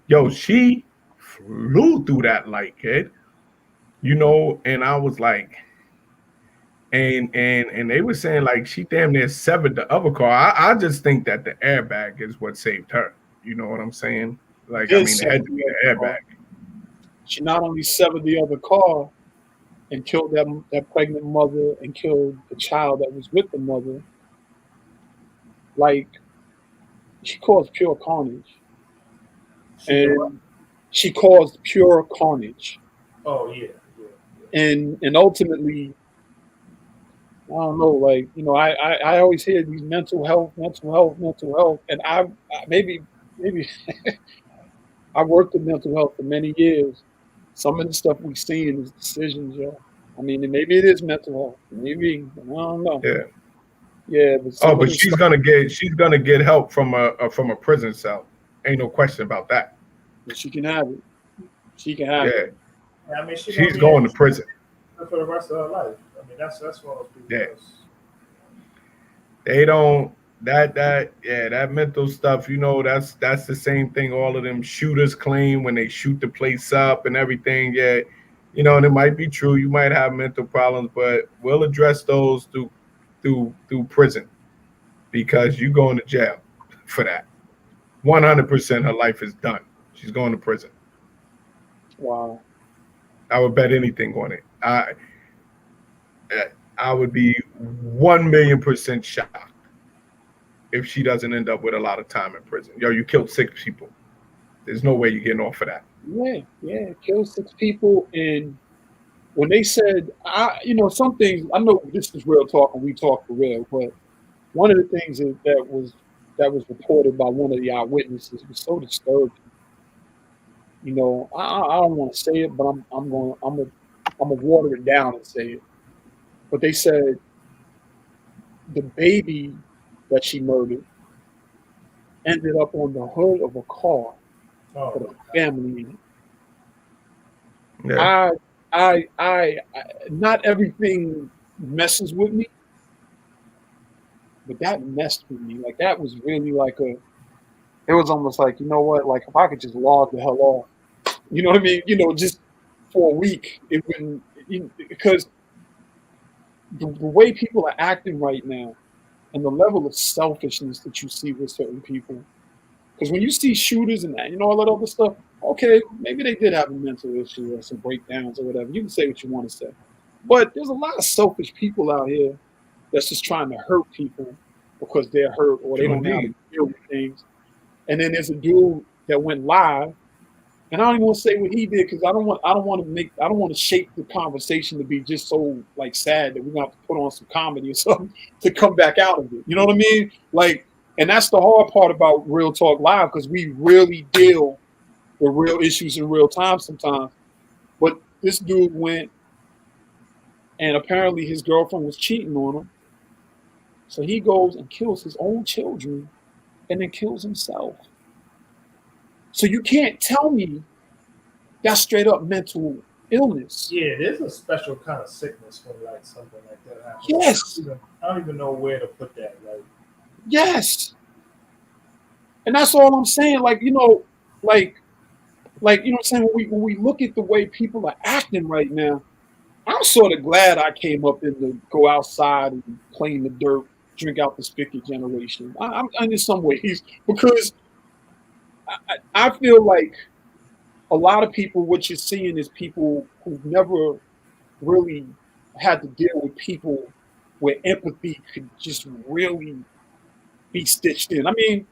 yo, she flew through that light, kid. And I was like, and they were saying like she damn near severed the other car. I just think that the airbag is what saved her. You know what I'm saying? Like, I mean, it had to be the airbag.
She not only severed the other car and killed that pregnant mother and killed the child that was with the mother. Like, she caused pure carnage. She caused pure carnage.
Oh, yeah.
And ultimately, I don't know, like, I always hear these mental health, and I maybe I worked in mental health for many years. Some of the stuff we've seen is decisions, yo. I mean, maybe it is mental health. Maybe, I don't know.
Yeah.
Yeah,
but she's gonna get help from a prison cell. Ain't no question about that.
But she can have it. She can have it.
Yeah. I mean,
she's going to prison
for the rest of her life. I mean, that's one of those people.
Yeah. They don't that mental stuff. That's the same thing all of them shooters claim when they shoot the place up and everything. Yeah, and it might be true. You might have mental problems, but we'll address those through prison, because you going to jail for that. 100% her life is done. She's going to prison.
Wow.
I would bet anything on it. I would be 1,000,000% shocked if she doesn't end up with a lot of time in prison. Yo, you killed 6 people. There's no way you're getting off of that.
Yeah, killed 6 people. And when they said, some things, I know this is real talk and we talk for real, but one of the things that was reported by one of the eyewitnesses was so disturbing. I don't want to say it, but I'm gonna water it down and say it. But they said the baby that she murdered ended up on the hood of a car with a family in it. Yeah. I not everything messes with me, but that messed with me. Like, that was really like it was almost like, you know what, like, if I could just log the hell off, you know what I mean? Just for a week, it wouldn't, because the way people are acting right now and the level of selfishness that you see with certain people. Because when you see shooters and that, all that other stuff, okay, maybe they did have a mental issue or some breakdowns or whatever. You can say what you want to say. But there's a lot of selfish people out here that's just trying to hurt people because they're hurt or they don't know how to deal with things. And then there's a dude that went live, and I don't even want to say what he did, because I don't want to shape the conversation to be just so like sad that we're gonna have to put on some comedy or something to come back out of it. You know what I mean? Like, and that's the hard part about Real Talk Live, because we really deal with real issues in real time sometimes. But this dude went, and apparently his girlfriend was cheating on him. So he goes and kills his own children and then kills himself. So you can't tell me that's straight up mental illness.
Yeah, there's a special kind of sickness when like something like that happens.
Yes.
I don't even know where to put that. Like,
yes. And that's all I'm saying. Like, you know what I'm saying? When we look at the way people are acting right now, I'm sort of glad I came up in the go outside and play in the dirt, drink out the spigot generation. I'm in some ways because I feel like a lot of people, what you're seeing is people who've never really had to deal with people where empathy could just really be stitched in. I mean,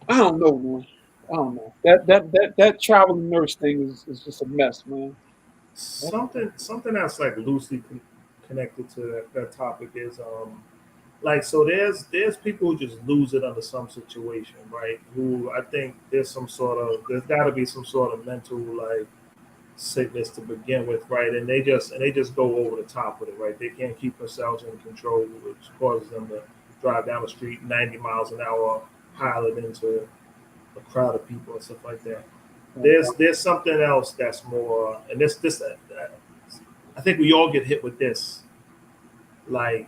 I don't know, man. I don't know. That traveling nurse thing is just a mess, man.
Something that's like loosely connected to that topic is like so there's people who just lose it under some situation, right? Who I think there's got to be some sort of mental like sickness to begin with, right? And they just go over the top with it, right? They can't keep themselves in control, which causes them to drive down the street 90 miles an hour, pilot into a crowd of people and stuff like that. There's something else that's more, and this I think we all get hit with this, like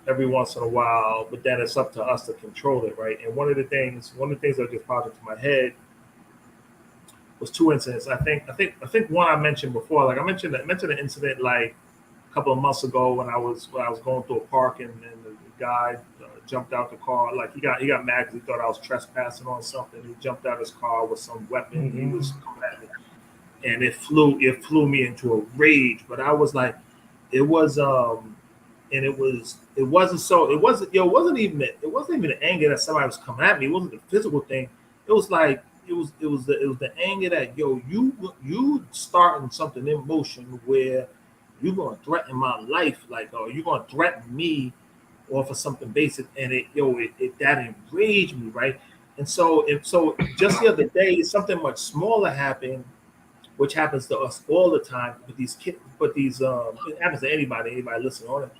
every once in a while, but then it's up to us to control it, right? And one of the things that just popped into my head was two incidents. I think one I mentioned before. Like I mentioned an incident like a couple of months ago when I was going through a park and the guy jumped out the car. Like he got mad because he thought I was trespassing on something. He jumped out his car with some weapon. He was coming at me, and it flew me into a rage. But I was like, it was and it wasn't even the anger that somebody was coming at me. It wasn't the physical thing. It was like it was the anger that you starting something in motion where you're gonna threaten my life, like, or you're gonna threaten me off of something basic, and it that enraged me, right? And so just the other day, something much smaller happened, which happens to us all the time. But these kids, it happens to anybody listening on it.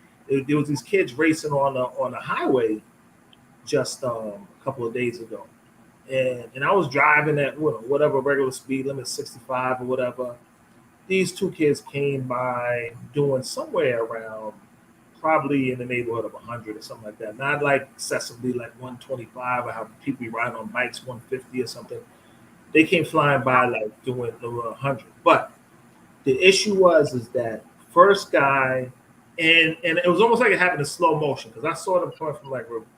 There was these kids racing on the highway just a couple of days ago, and I was driving at whatever regular speed limit, 65 or whatever. These two kids came by doing somewhere around probably in the neighborhood of 100 or something like that. Not like excessively like 125 or how people be riding on bikes 150 or something. They came flying by like doing over 100. But the issue was is that first guy, and it was almost like it happened in slow motion because I saw them coming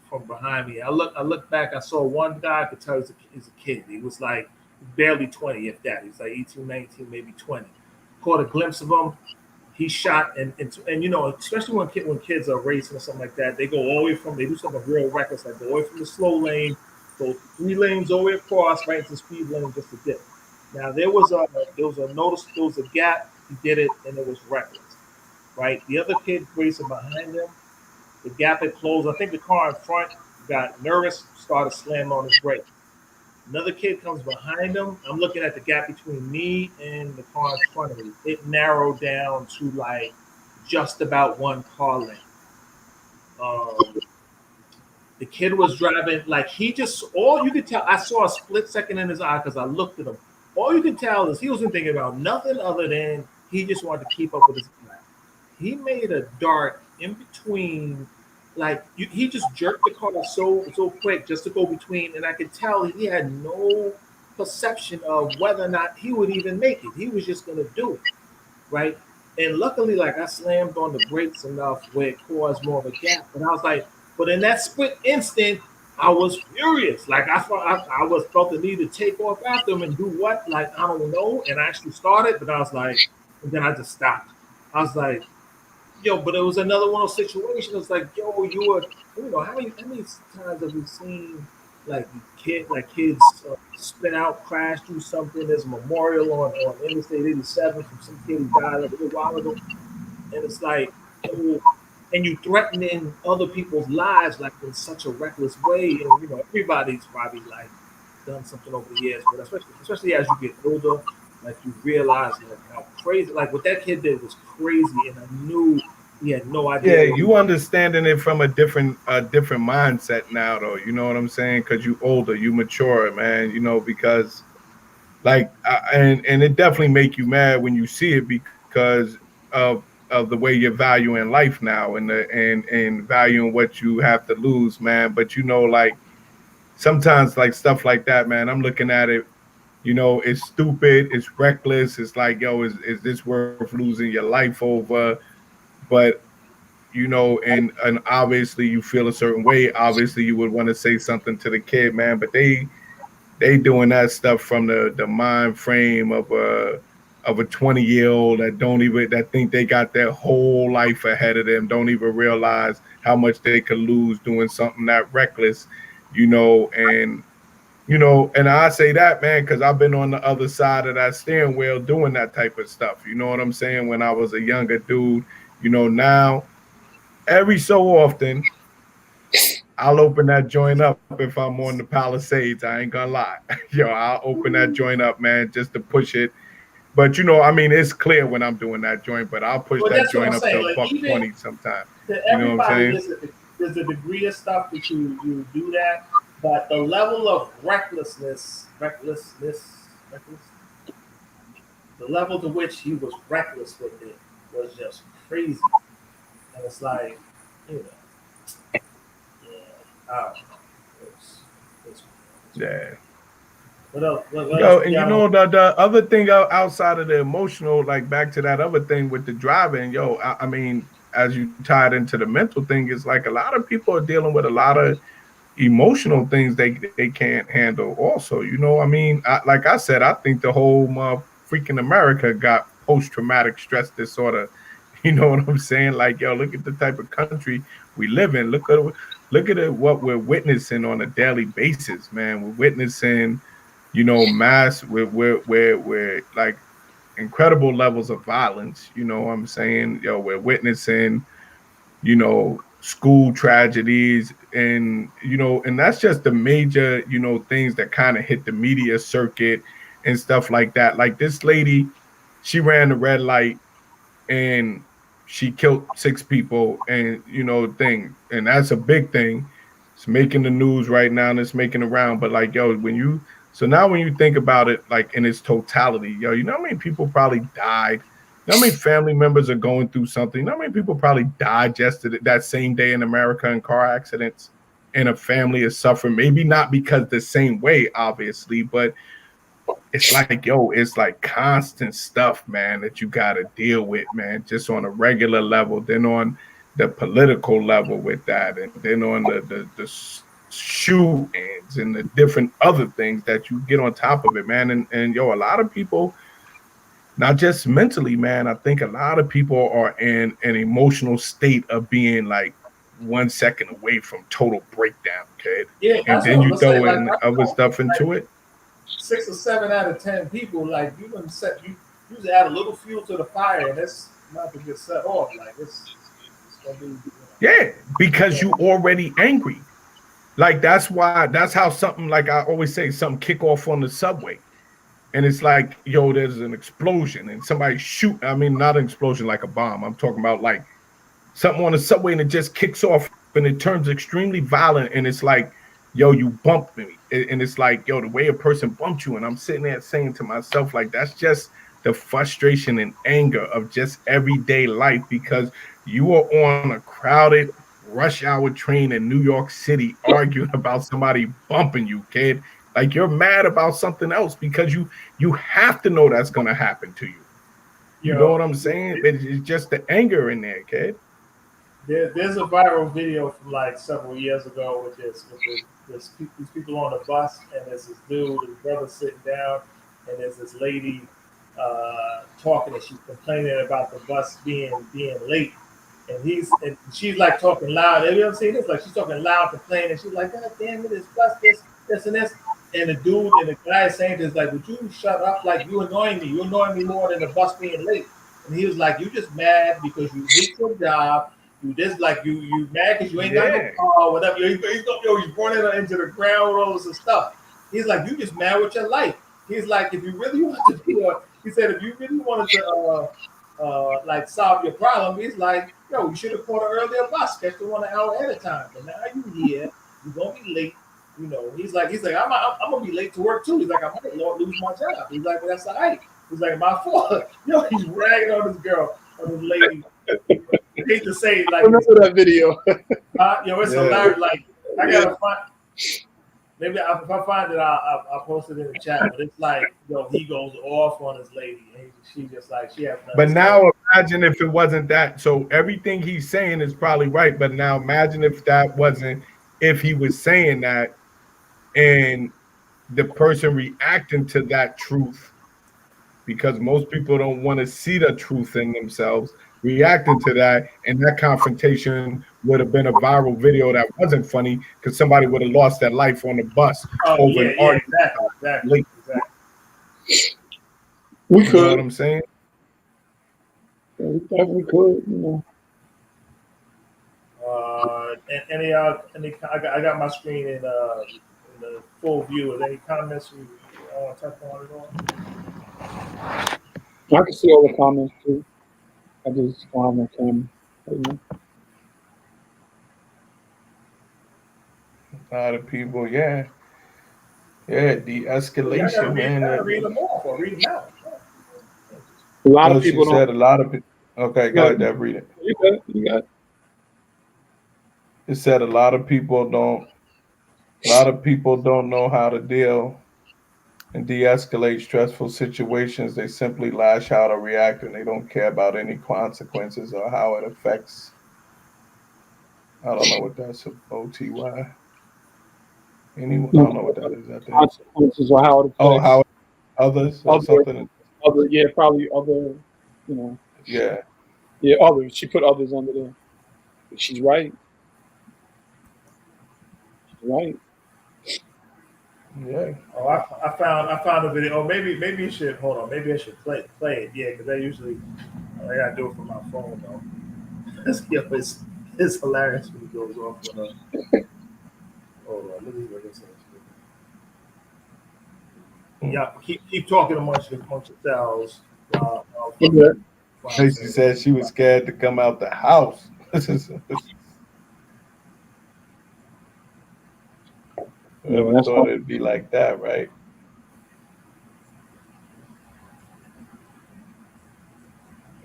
from behind me. I looked back. I saw one guy. I could tell he's a kid. He was like barely 20, if that. He's like 18, 19, maybe 20. Caught a glimpse of him. He shot, and especially when kids are racing or something like that, they go all the way they do something real reckless, like go away from the slow lane, go 3 lanes all the way across, right into the speed lane just to dip. Now there was a gap. He did it, and it was reckless, right? The other kid racing behind him, the gap had closed. I think the car in front got nervous, started slamming on his brakes. Another kid comes behind him. I'm looking at the gap between me and the car in front of me. It narrowed down to like just about one car length. Um, the kid was driving like all you could tell. I saw a split second in his eye because I looked at him. All you could tell is he wasn't thinking about nothing other than he just wanted to keep up with his plan. He made a dart in between, like he just jerked the car so quick just to go between, and I could tell he had no perception of whether or not he would even make it. He was just gonna do it, right? And luckily, like I slammed on the brakes enough where it caused more of a gap. And I was like, but in that split instant, I was furious. Like I thought I felt the need to take off after him and do what? Like I don't know. And I actually started, but I was like, and then I just stopped. I was like, yo, but it was another one of those situations. It's like, yo, how many times have we seen like kids spin out, crash through something? There's a memorial on Interstate 87 from some kid who died like a little while ago, and it's like, oh, and you threatening other people's lives like in such a reckless way, and everybody's probably like done something over the years, but especially as you get older, like you realize like how crazy, like what that kid did was crazy, and I knew he had no idea.
Yeah, you understanding it from a different mindset now, though. You know what I'm saying? Because you older, you mature, man. Because like, and it definitely make you mad when you see it because of the way you're valuing life now and valuing what you have to lose, man. But like sometimes like stuff like that, man. I'm looking at it You know, it's stupid, it's reckless. It's like, yo, is this worth losing your life over? But you know, and obviously you feel a certain way. Obviously, you would want to say something to the kid, man. But they doing that stuff from the mind frame of a 20-year-old that don't even that think they got their whole life ahead of them, don't even realize how much they could lose doing something that reckless, you know. And you know, and I say that, man, because I've been on the other side of that steering wheel doing that type of stuff. You know what I'm saying? When I was a younger dude, you know, now every so often I'll open that joint up if I'm on the Palisades. I ain't gonna lie. Yo, I'll open that joint up, man, just to push it. But you know, I mean, it's clear when I'm doing that joint, but I'll push
Well,
that
that's what
joint
I'm
up to
saying.
a
Like,
buck
even
20 sometime.
to
You know what I'm
everybody,
saying?
there's a degree of stuff that you do that, but the level of reckless, the level to which he was reckless with it was just crazy. And it's like, you know, yeah, I don't know. It's,
Yeah.
what else? What else?
Yo, and you know the other thing outside of the emotional, like back to that other thing with the driving, yo, I mean, as you tied into the mental thing, it's like a lot of people are dealing with a lot of emotional things they can't handle. Also, you know, I mean, like I said, I think the whole freaking America got post traumatic stress disorder. You know what I'm saying? Like, yo, look at the type of country we live in. Look at it, what we're witnessing on a daily basis, man. We're witnessing, you know, mass. We're like incredible levels of violence. You know what I'm saying? Yo, we're witnessing, you know, school tragedies, and you know, and that's just the major, you know, things that kind of hit the media circuit and stuff like that. Like this lady, she ran the red light and she killed 6 people, and you know, thing, and that's a big thing. It's making the news right now and it's making around. But like, yo, when you so now when you think about it like in its totality, yo, you know how many people probably died? You know how many family members are going through something? You know how many people probably died just that same day in America in car accidents, and a family is suffering, maybe not because the same way, obviously, but it's like, yo, it's like constant stuff, man, that you got to deal with, man, just on a regular level, then on the political level with that, and then on the shootings and the different other things that you get on top of it, man. And yo, a lot of people, not just mentally, man, I think a lot of people are in an emotional state of being like 1 second away from total breakdown, kid.
Yeah,
And
that's
then
what
you
I'm saying.
throw
Like,
in other stuff into it.
6 or 7 out of 10 people, like you can set you just add a little fuel to the fire, and it's not to get set off. Like it's gonna be.
Yeah, because you already angry. Like that's how something, like I always say, something kick off on the subway. And it's like, yo, there's an explosion and somebody shoot. I mean, not an explosion like a bomb. I'm talking about like something on the subway and it just kicks off and it turns extremely violent. And it's like, yo, you bumped me. And it's like, yo, the way a person bumped you. And I'm sitting there saying to myself, like, that's just the frustration and anger of just everyday life, because you are on a crowded rush hour train in New York City arguing about somebody bumping you, kid. Like you're mad about something else because you have to know that's gonna happen to you. You know
Yo,
what I'm saying? It's just the anger in there, kid.
there's a viral video from like several years ago with these people on the bus, and there's this dude, his brother sitting down, and there's this lady talking, and she's complaining about the bus being late, and she's like talking loud. Have you ever seen this? Like she's talking loud, complaining. She's like, "God damn it, this bus, this, and this." And the guy is saying this, like, "Would you shut up? Like you annoying me. You annoying me more than the bus being late." And he was like, "You just mad because you hate your job. You just like you mad because you ain't got no car, or whatever. He's running her into the ground with all this stuff." He's like, "You just mad with your life." He's like, "If you really want to be he said, if you really wanted to like solve your problem, he's like, yo, you should have caught an earlier bus, catch the one an hour ahead of time. But now you here, you're gonna be late. You know, he's like, I'm gonna be late to work too. He's like, I might lose my job. He's like, well, that's all right. He's like, my fault." Yo, he's ragging on this girl, on this lady. I hate to say, like,
I remember that video.
yo, it's hilarious. Like, I gotta find. Maybe if I find it, I'll post it in the chat. But it's like, he goes off on his lady, and she just like she has.
But now imagine if it wasn't that. So everything he's saying is probably right. But now imagine if that wasn't, if he was saying that, and the person reacting to that truth, because most people don't want to see the truth in themselves, reacting to that, and that confrontation would have been a viral video that wasn't funny because somebody would have lost their life on the bus over an argument.
Exactly.
We
You
could.
know what I'm saying?
Yeah, we definitely could.
I got my screen in the full view. Is any comments you want to touch on at all?
I can see all the comments too. I just don't have my camera.
A lot of people, yeah, de-escalation, man.
Read them off or read them out.
A lot of people
said a lot of people. Okay, go ahead, Deb, read it.
You got.
It said a lot of people don't know how to deal and de-escalate stressful situations. They simply lash out or react, and they don't care about any consequences or how it affects. I don't know what that's OTY. Anyone? I don't know what that is. I think.
Consequences or how it affects.
Oh, how others or something.
Other, yeah, probably other.
Yeah.
Yeah, others. She put others under there. She's right. Right.
Yeah.
Oh, I found a video. Oh, maybe you should hold on. Maybe I should play it. Yeah, because I usually I gotta do it from my phone though. It's hilarious when it goes off. Hold on, let me look at this. Yeah, keep talking amongst yourselves.
Tracy said she was scared to come out the house. Never thought it'd be like that, right?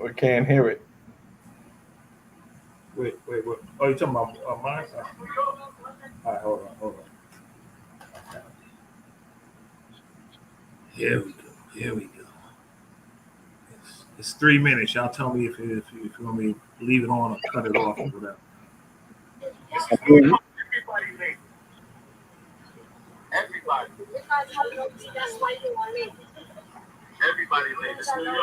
We can't hear it.
Wait. Oh, you talking about mine? All right, hold on. Here we go. It's 3 minutes. Y'all tell me if you want me to leave it on or cut it off or whatever.
Everybody. Everybody late. It's New York.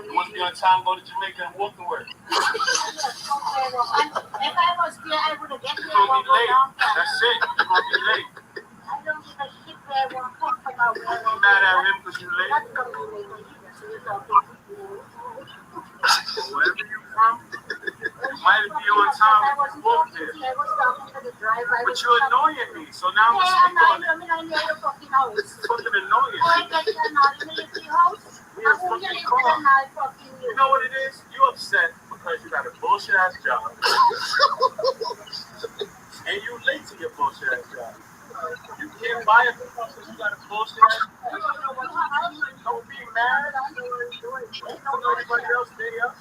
You want to be on time, go to Jamaica and walk to work. If I was there, I would have get there. You're going to be late. That's it. You're going to be late. I don't give a shit where I want to come from. Don't be mad at him because you're late. Wherever you're from, you might be on time to walk there. But you're annoying me, so now I'm speaking on it. It's fucking annoying. We are fucking calm. You know what it is? You upset because you got a bullshit ass job. And you late to your bullshit ass job. You can't buy a car because you got a bullshit ass job. Don't be mad. Everybody else day up.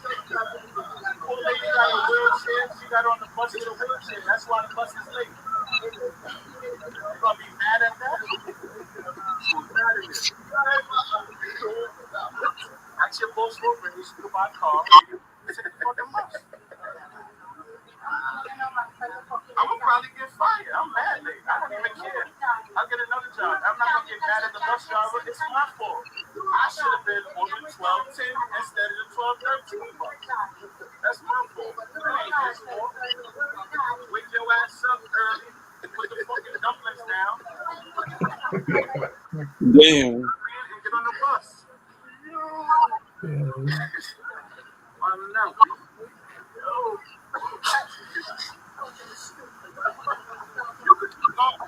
Poor lady got a wheelchair. She got on the bus with a wheelchair. That's why the bus is late. You gonna be mad at that? Ask your boss over and you should go buy a car. Take the fucking bus. I would probably get fired. I'm mad late. I don't even care. I'll get another job. I'm not gonna get mad at the bus driver. It's my fault. I should have been on the 12:10 instead of the 12:13 bus. That's my fault. That ain't his fault. Wake your ass up early and put the fucking dumplings down.
Damn.
And get on the bus. I don't know.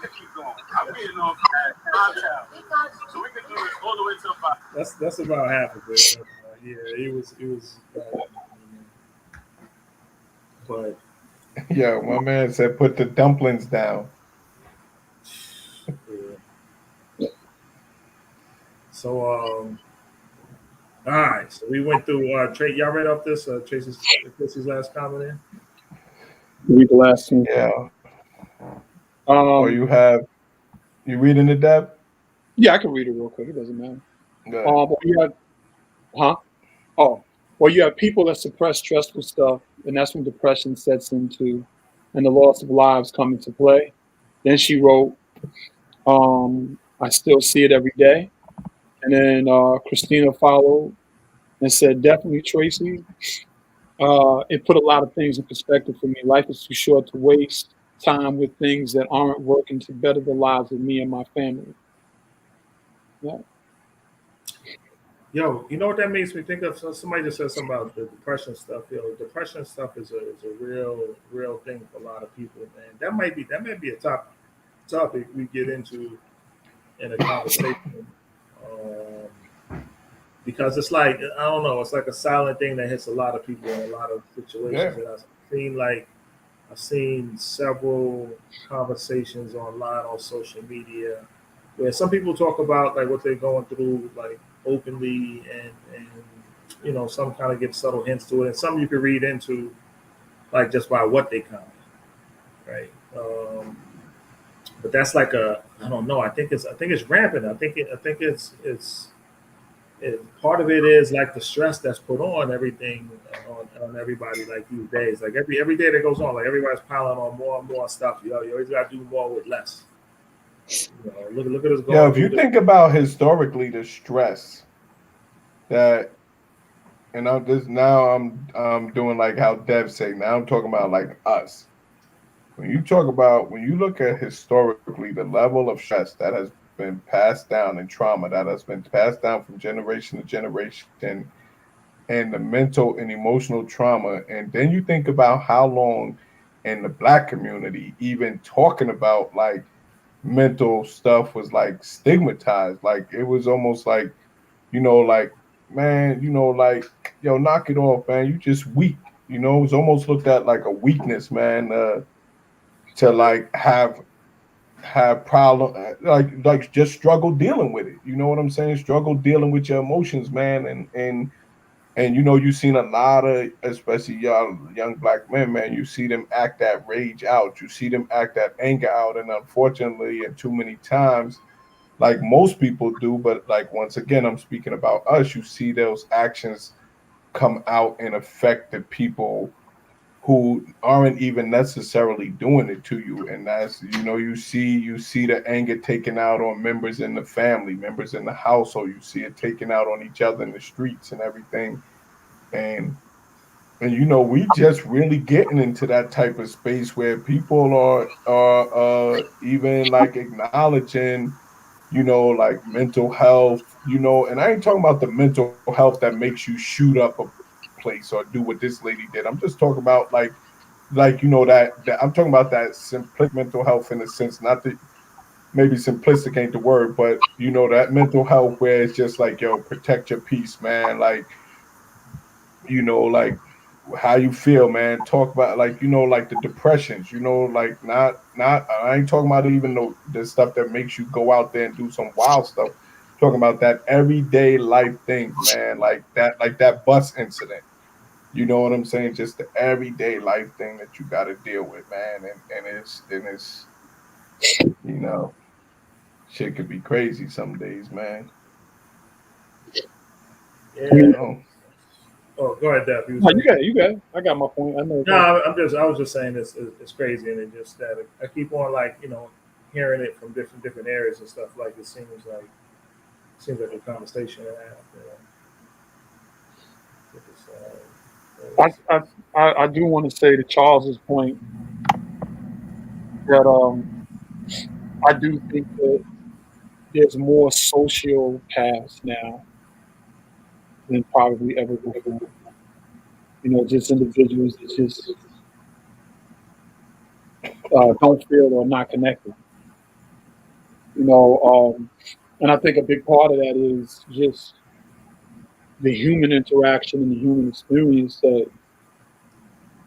Keep going. I'm getting off at 5 so we can do this all the way till 5.
That's about half of it. Yeah, it was. But
yeah, my man said put the dumplings down.
Yeah. So all right. So we went through. Trey, y'all read off this? Tracy's last comment in.
Read the last one.
Yeah. Or you have You reading it, Deb?
Yeah, I can read it real quick. It doesn't matter.
Good.
But you have, Oh, well, you have people that suppress stressful stuff, and that's when depression sets into, and the loss of lives come into play. Then she wrote, I still see it every day. And then Christina followed and said, definitely, Tracy. It put a lot of things in perspective for me. Life is too short to waste time with things that aren't working to better the lives of me and my family. Yeah.
Yo, you know what that makes me think of? So somebody just said something about the depression stuff. Yo, depression stuff is a real thing for a lot of people, man. That might be a topic we get into in a conversation. Because it's like, I don't know, it's like a silent thing that hits a lot of people in a lot of situations.
Yeah.
And I've seen several conversations online on social media where some people talk about like what they're going through like openly, and you know, some kind of give subtle hints to it, and some you can read into like just by what they comment, right? But that's like I don't know. I think it's rampant. I think part of it is like the stress that's put on everything, on everybody, like these days. Like every day that goes on, like everybody's piling on more and more stuff. You always got to do more with less. You know, look at us going.
Yeah, if you think about historically the stress that, and I'm doing like how Dev say. Now I'm talking about like us. When you look at historically the level of stress that has been passed down and trauma that has been passed down from generation to generation, and the mental and emotional trauma, and then you think about how long in the Black community even talking about like mental stuff was like stigmatized. Like it was almost like, like, man, like, yo, knock it off, man, you just weak. It was almost looked at like a weakness, man, to like have problem, like just struggle dealing with it. You know what I'm saying? Struggle dealing with your emotions, man. And you've seen a lot of, especially young Black men, man, you see them act that rage out, you see them act that anger out, and unfortunately, and too many times, like most people do, but like once again, I'm speaking about us, you see those actions come out and affect the people who aren't even necessarily doing it to you. And that's, you see the anger taken out on members in the family, members in the household. You see it taken out on each other in the streets and everything. And we just really getting into that type of space where people are even like acknowledging, like mental health, and I ain't talking about the mental health that makes you shoot up a place or do what this lady did. I'm just talking about like that I'm talking about that simplistic mental health, in a sense, not that maybe simplistic ain't the word, but that mental health where it's just like, yo, protect your peace, man. Like, like how you feel, man. Talk about like, like the depressions, like not I ain't talking about even the stuff that makes you go out there and do some wild stuff. I'm talking about that everyday life things, man, like that bus incident. You know what I'm saying? Just the everyday life thing that you got to deal with, man. And it's shit could be crazy some days, man.
Yeah. Oh, go ahead, Deb.
No, you got it. I got my point. I know.
No, I was just saying it's crazy, and it just that I keep on like hearing it from different areas and stuff. Like it seems like a conversation to have.
I do want to say to Charles's point that I do think that there's more sociopaths now than probably ever before. Just individuals that just don't feel or not connected. And I think a big part of that is just the human interaction and the human experience that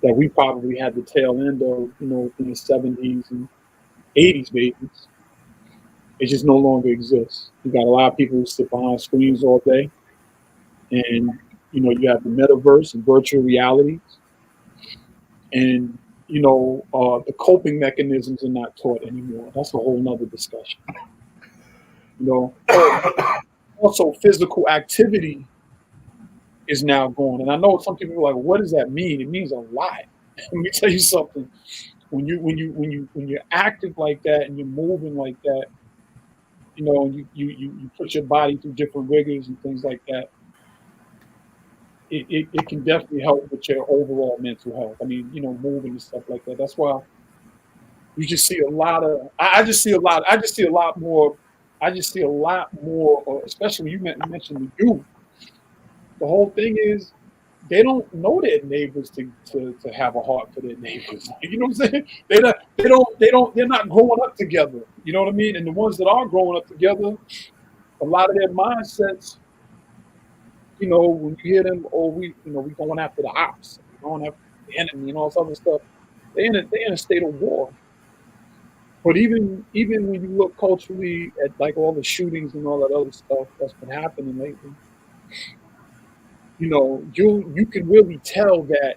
we probably had the tail end of, in the 70s and 80s babies. It just no longer exists. You got a lot of people who sit behind screens all day, and you have the metaverse and virtual realities, and the coping mechanisms are not taught anymore. That's a whole nother discussion. Also physical activity is now gone. And I know some people are like, what does that mean? It means a lot. Let me tell you something. When you're active like that and you're moving like that, you put your body through different rigors and things like that, it can definitely help with your overall mental health. I mean, moving and stuff like that. That's why you just see a lot of I just see a lot more, especially you mentioned the youth. The whole thing is they don't know their neighbors to have a heart for their neighbors. You know what I'm saying? They're not growing up together. You know what I mean? And the ones that are growing up together, a lot of their mindsets, when you hear them, we going after the ops, we going after the enemy and all this other stuff, they're in a state of war. But even when you look culturally at like all the shootings and all that other stuff that's been happening lately, you can really tell that.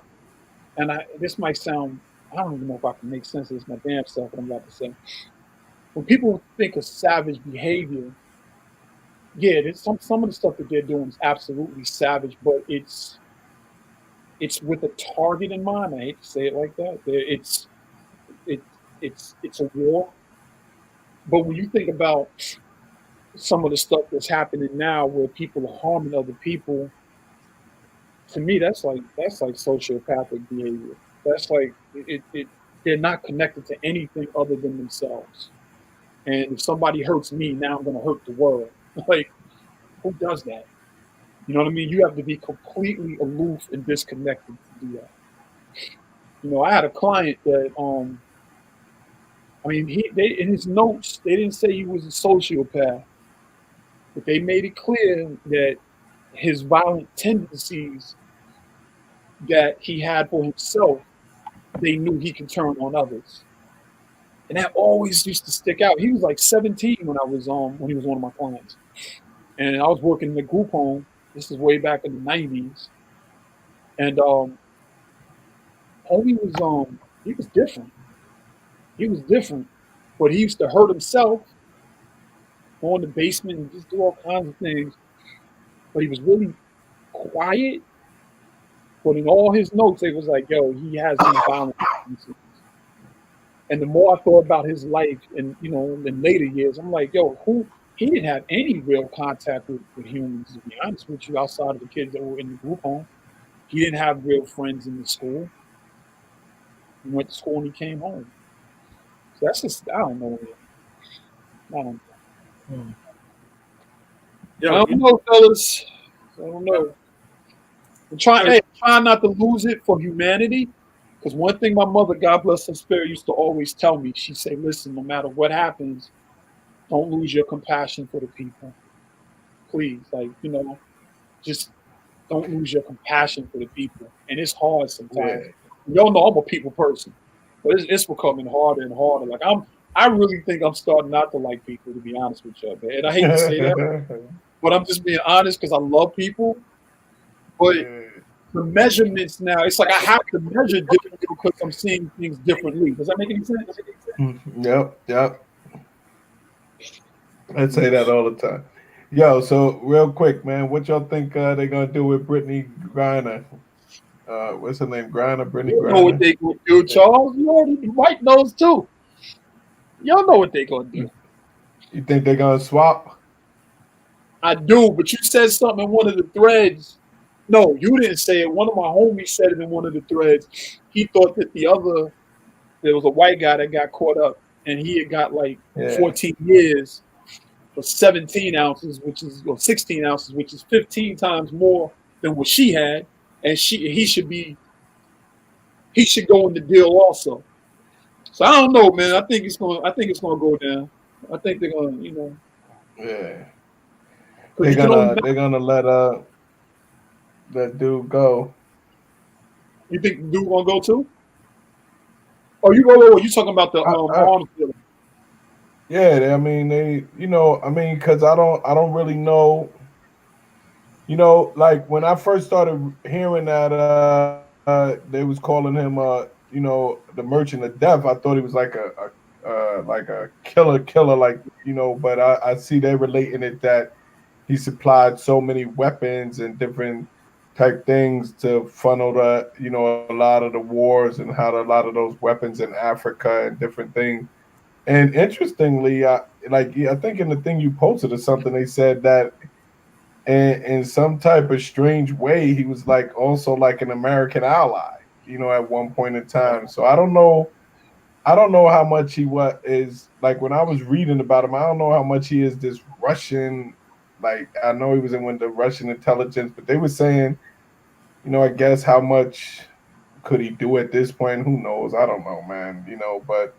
And this might sound, I don't even know if I can make sense of this my damn self, what I'm about to say. When people think of savage behavior, yeah, some of the stuff that they're doing is absolutely savage, but it's with a target in mind. I hate to say it like that. It's a war. But when you think about some of the stuff that's happening now where people are harming other people, to me that's like sociopathic behavior. That's like they're not connected to anything other than themselves. And if somebody hurts me, now I'm gonna hurt the world. Like, who does that? You know what I mean? You have to be completely aloof and disconnected to do that. I had a client that in his notes, they didn't say he was a sociopath, but they made it clear that his violent tendencies that he had for himself, they knew he could turn on others. And that always used to stick out. He was like 17 when he was one of my clients. And I was working in a group home. This is way back in the 90s. And homie was he was different. He was different. But he used to hurt himself, go in the basement and just do all kinds of things. But he was really quiet. But in all his notes, it was like, yo, he has these violent tendencies. And the more I thought about his life and, in the later years, I'm like, yo, he didn't have any real contact with humans, to be honest with you, outside of the kids that were in the group home. He didn't have real friends in the school. He went to school and he came home. So that's just, I don't know. I don't know.
Yo,
I don't know, fellas. I don't know. I'm trying not to lose it for humanity. Because one thing my mother, God bless her spirit, used to always tell me, she'd say, listen, no matter what happens, don't lose your compassion for the people. Please, just don't lose your compassion for the people. And it's hard sometimes. Yeah. Y'all know I'm a people person, but it's becoming harder and harder. Like I really think I'm starting not to like people, to be honest with you, man. And I hate to say that, but I'm just being honest because I love people. But the measurements now, it's like I have to measure differently because I'm seeing things differently. Does that make any sense?
Yep. I say that all the time. Yo, so real quick, man, what y'all think they're gonna do with Brittany Griner? What's her name? Brittany Griner.
You know what they gonna do, Charles? You might knows too. Y'all know what they gonna do.
You think they're gonna swap?
I do, but you said something in one of the threads. No, you didn't say it. One of my homies said it in one of the threads. He thought that there was a white guy that got caught up, and he had got 14 years for 17 ounces, or 16 ounces, which is 15 times more than what she had, and he should go in the deal also. So I don't know, man. I think it's gonna go down. I think they're gonna,
Yeah. They're gonna let that dude go.
You think the dude gonna go too? Oh, you talking about the arms dealer?
Yeah, I mean because I don't really know. Like when I first started hearing that they was calling him the Merchant of Death. I thought he was like a killer, like But I see they're relating it that he supplied so many weapons and different type things to funnel a lot of the wars and how a lot of those weapons in Africa and different things. And interestingly, I think in the thing you posted or something, they said that in some type of strange way, he was like also like an American ally, at one point in time. So I don't know how much is like when I was reading about him. I don't know how much he is this Russian. Like I know he was in with the Russian intelligence, but they were saying, I guess how much could he do at this point? Who knows? I don't know, man. But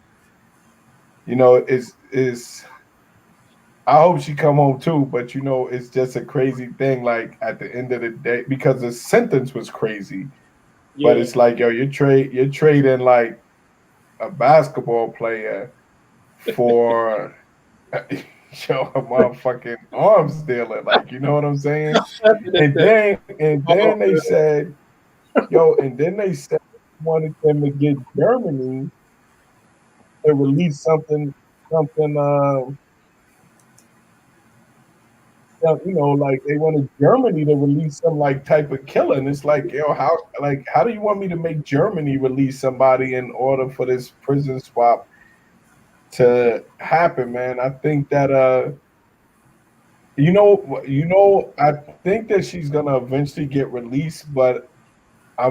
is I hope she come home too. But it's just a crazy thing. Like at the end of the day, because the sentence was crazy,
Yeah.
but it's like you're trading like a basketball player for a motherfucking arms dealer, like what I'm saying? And then they said, they wanted them to get Germany to release something, like they wanted Germany to release some like type of killer, and it's like, how do you want me to make Germany release somebody in order for this prison swap to happen, man? I think that I think that she's gonna eventually get released, but I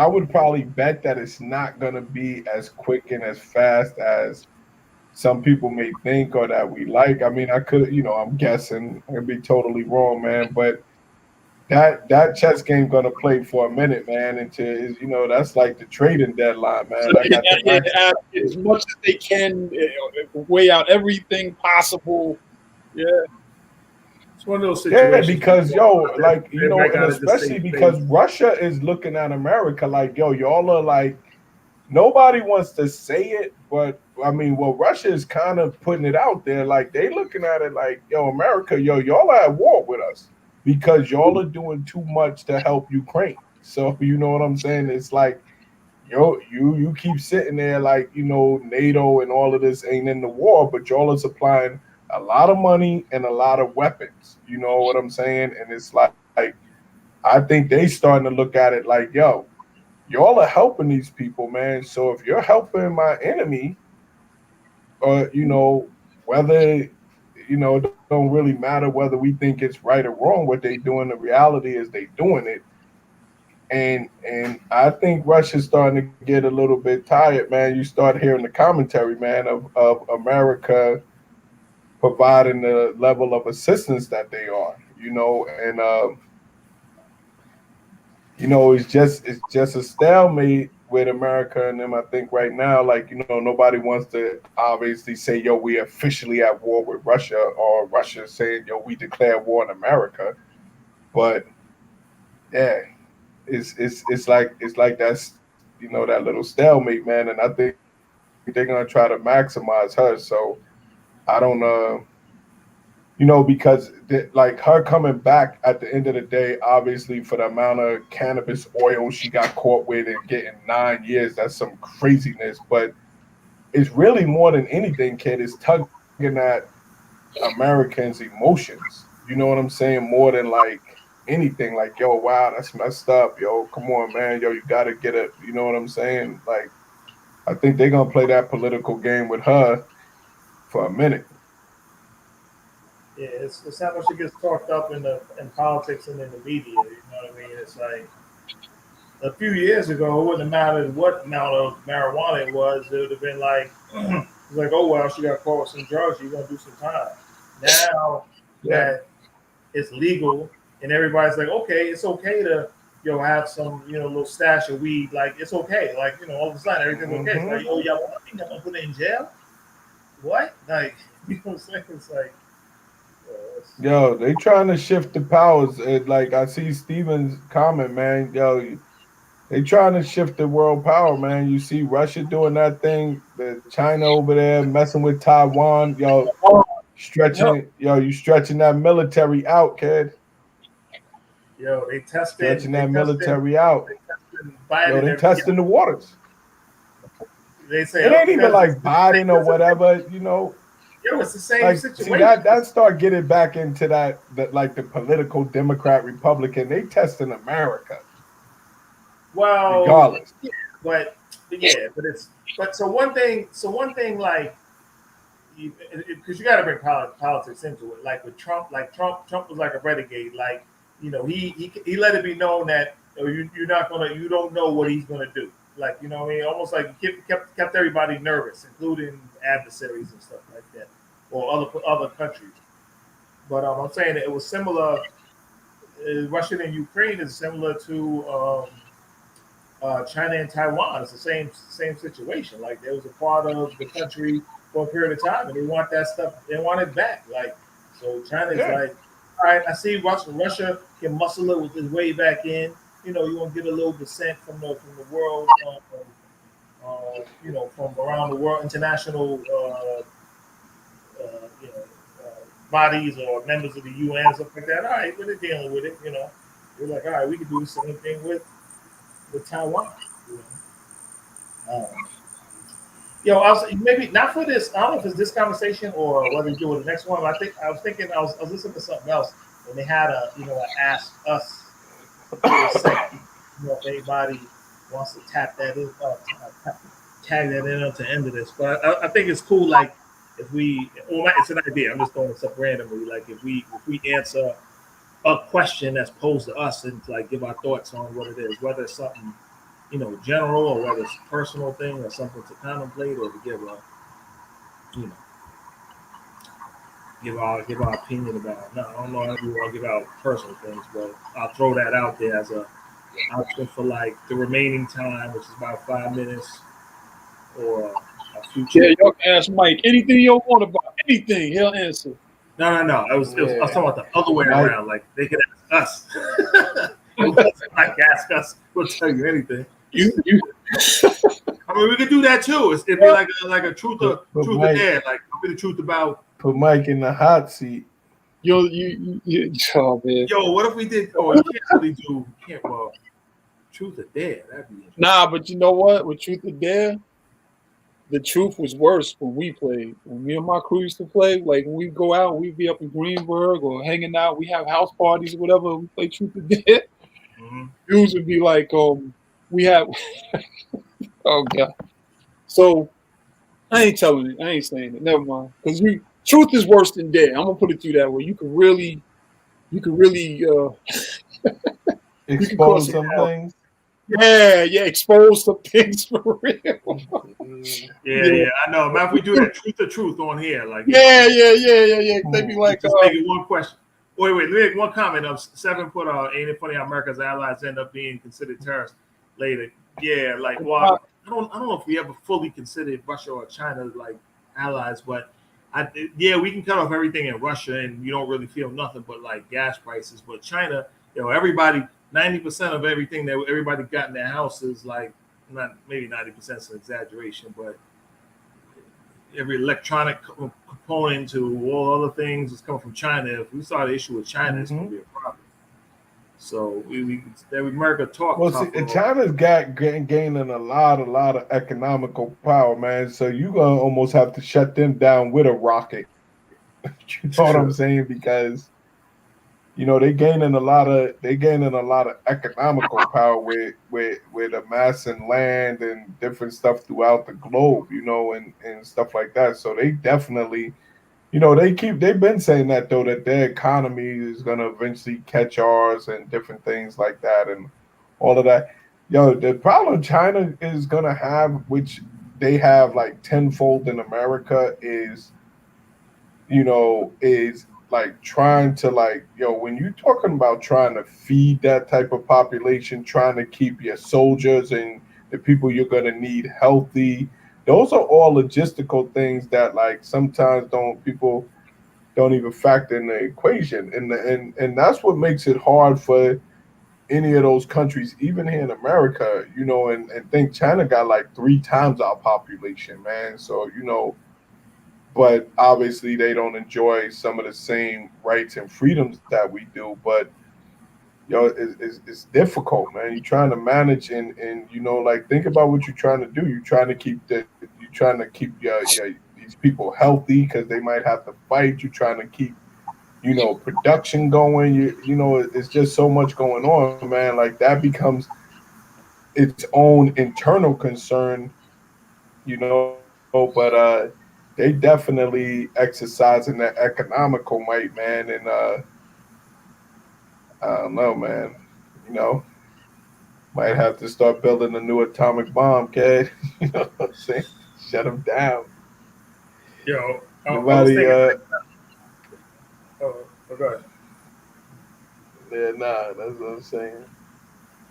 would probably bet that it's not gonna be as quick and as fast as some people may think or that we like. I mean, I could, I'm guessing. I could be totally wrong, man. But that chess game gonna play for a minute, man. Until that's like the trading deadline, man.
So they ask as much as they can, weigh out everything possible. Yeah.
It's one of those situations.
Yeah, because and especially because Russia is looking at America like, y'all are like, nobody wants to say it, but I mean, Russia is kind of putting it out there. Like they looking at it like, America, y'all are at war with us because y'all are doing too much to help Ukraine. So you know what I'm saying? It's like, you keep sitting there like, NATO and all of this ain't in the war, but y'all are supplying a lot of money and a lot of weapons. You know what I'm saying? And it's like I think they starting to look at it like, y'all are helping these people, man. So if you're helping my enemy, whether, it don't really matter whether we think it's right or wrong what they doing. The reality is they doing it. And I think Russia's starting to get a little bit tired, man. You start hearing the commentary, man, of America providing the level of assistance that they are, and it's just a stalemate with America and them. I think right now, like, nobody wants to obviously say, we officially at war with Russia, or Russia saying, we declare war on America. But yeah, it's like that's, that little stalemate, man. And I think they're going to try to maximize her. So I don't because like her coming back at the end of the day, obviously for the amount of cannabis oil she got caught with and getting 9 years, that's some craziness. But it's really more than anything, kid, it's tugging at Americans' emotions. You know what I'm saying? More than like anything. Like, wow, that's messed up. Come on, man. You gotta get it. You know what I'm saying? Like, I think they're gonna play that political game with her for a minute.
Yeah, it's how much it gets talked up in politics and in the media. You know what I mean? It's like a few years ago, it wouldn't have mattered what amount of marijuana it was. It would have been like, it's like, oh well, she got caught with some drugs. You're gonna do some time. Now that it's legal and everybody's like, okay, it's okay to have some little stash of weed. Like it's okay. Like all of a sudden everything's okay. It's like, oh yeah, I'm gonna put it in jail. What? Like you know what I'm saying? It's like.
They trying to shift the powers. Like I see Steven's comment, man. They trying to shift the world power, man. You see Russia doing that thing, the China over there messing with Taiwan. Stretching that military out, kid.
They tested
stretching that military out.
They
Yo, they testing the waters.
They say
it ain't even like Biden or whatever, you know.
Yo, it's the same
like,
situation.
See, that start getting back into that like the political Democrat Republican. They testing America.
Well,
regardless.
Yeah, but so one thing like because you got to bring politics into it. Like with Trump, Trump was like a renegade. Like he let it be known that you don't know what he's gonna do. Like what I mean, almost like he kept everybody nervous, including adversaries and stuff like that, or other countries. But I'm saying that it was similar. Russia and Ukraine is similar to China and Taiwan. It's the same situation. Like there was a part of the country for a period of time, and they want that stuff. They want it back. Like so, China's like, all right, I see Russia can muscle it with its way back in. You want to get a little dissent from the world, from around the world, international, bodies or members of the UN, stuff like that. All right, we're dealing with it. We're like, all right, we can do the same thing with Taiwan. I was maybe not for this. I don't know if it's this conversation or whether you do it the next one. But I was thinking I was listening to something else, and they had ask us if anybody wants to tap that in, tag that in at the end of this. But I think it's cool. Like if it's an idea. I'm just throwing stuff randomly. Like if we answer a question that's posed to us and like give our thoughts on what it is, whether it's something general or whether it's a personal thing or something to contemplate or to give our opinion about. No, I don't know if we want to give out personal things, but I'll throw that out there as a option for like the remaining time, which is about 5 minutes, or a future.
Yeah, y'all can ask Mike anything you want about anything. He'll answer.
No. I was talking about the other way around. Like they could ask us. Like ask us, we'll tell you anything. I mean, we could do that too. It'd be like a truth or dare. Like be the truth about.
Put Mike in the hot seat.
Oh man.
Yo, what if we did? Oh, you can't really do. Truth or dare. That'd be.
Nah, but you know what? With truth or dare, the truth was worse when we played. When me and my crew used to play, like when we go out, we'd be up in Greenberg or hanging out. We have house parties or whatever. We play truth or dare. Mm-hmm. Dudes would be like, we have. Oh god. So I ain't telling it. I ain't saying it. Never mind. Because truth is worse than dare. I'm gonna put it through that way. You can really
expose some things.
Yeah, expose some things for real.
Yeah. I know. But if we do that truth on here, like
yeah. They be like,
just make it one question. Wait. Let me make one comment. Of 7 put ain't it funny how America's allies end up being considered terrorists later? Yeah, like I don't know if we ever fully considered Russia or China like allies, but we can cut off everything in Russia and you don't really feel nothing but like gas prices. But China, everybody, 90% of everything that everybody got in their house is like, not maybe 90% is an exaggeration, but every electronic component to all other things is coming from China. If we start an issue with China, it's going to be a problem. So America talk.
Well, see, China's gaining a lot of economical power, man. So you're gonna almost have to shut them down with a rocket. You know what I'm saying? Because they're gaining a lot of economical power with amassing land and different stuff throughout the globe, and stuff like that. So they definitely. They've been saying that though, that their economy is going to eventually catch ours and different things like that and all of that. The problem China is going to have, which they have like tenfold in America, is like trying to when you're talking about trying to feed that type of population, trying to keep your soldiers and the people you're going to need healthy. Those are all logistical things that like sometimes people don't even factor in the equation, and that's what makes it hard for any of those countries, even here in America, and think China got like 3 times our population, man. So but obviously they don't enjoy some of the same rights and freedoms that we do. But it's difficult, man. You're trying to manage and like think about what you're trying to do. You're trying to keep your these people healthy because they might have to fight. You're trying to keep production going. It's just so much going on, man. Like that becomes its own internal concern, but they definitely exercising that economical might, man. And I don't know, man. You know, might have to start building a new atomic bomb, kid. You know what I'm saying? Shut them down.
Yo, I was
Nobody,
thinking. Go ahead.
yeah, nah, that's what I'm saying.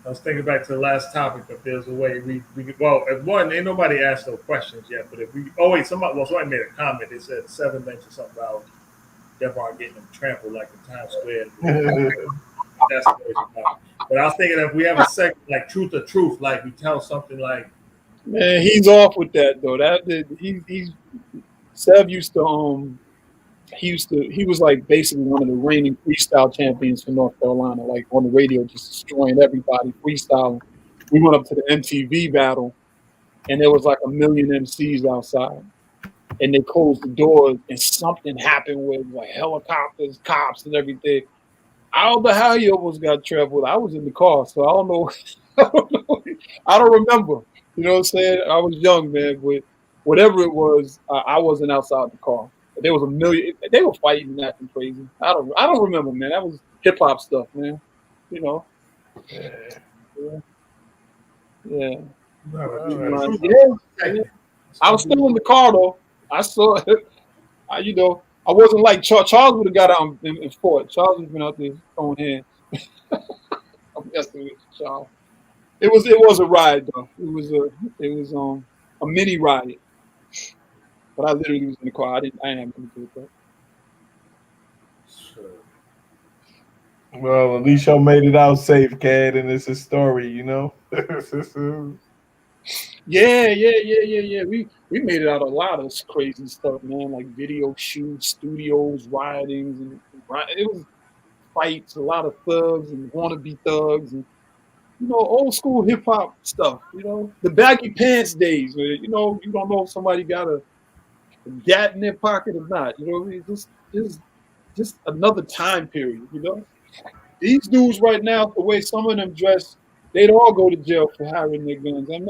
I was thinking back to the last topic. If there's a way we could, well, if one, ain't nobody asked no questions yet. But if we, oh wait, somebody made a comment. They said 7 mentioned something about Devon getting them trampled like in Times Square. That's what it's about. But I was thinking if we have a segment like Truth or Truth, like we tell something like,
Man, he's off with that though. He's Sev used to he was like basically one of the reigning freestyle champions for North Carolina, like on the radio, just destroying everybody freestyling. We went up to the MTV battle, and there was like a million MCs outside, and they closed the doors, and something happened with like helicopters, cops, and everything. I don't know how he almost got trampled. I was in the car, so I don't know. I don't remember. You know what I'm saying? I was young, man, but whatever it was, I wasn't outside the car. There was a million. They were fighting and acting crazy. I don't remember, man. That was hip hop stuff, man. You know. Yeah. Yeah. I was still in the car though. I saw it. I wasn't like Charles. Charles would have got out and fought. Charles has been out there throwing hands. I'm messing with Charles. It was a riot though. It was a mini riot. But I literally was in the car. I didn't have anything to do with that.
Well, at least y'all made it out safe, Cad, and it's a story,
Yeah. We made it out a lot of crazy stuff, man. Like video shoots, studios, riotings, and it was fights. A lot of thugs and wannabe thugs, and old school hip hop stuff. The baggy pants days, where you don't know if somebody got a gat in their pocket or not. Just another time period. These dudes right now, the way some of them dress, they'd all go to jail for hiring their guns. I'm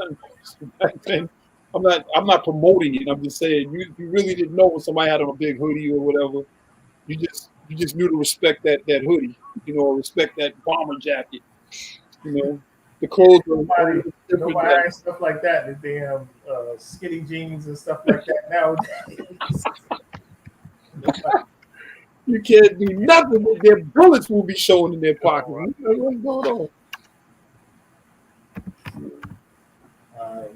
not promoting it. I'm just saying you really didn't know when somebody had on a big hoodie or whatever. You just knew to respect that hoodie, or respect that bomber jacket. The clothes are
different. Nobody stuff like that. The damn skinny jeans and stuff like that nowadays.
You can't do nothing with their bullets will be showing in their pocket. What's going on?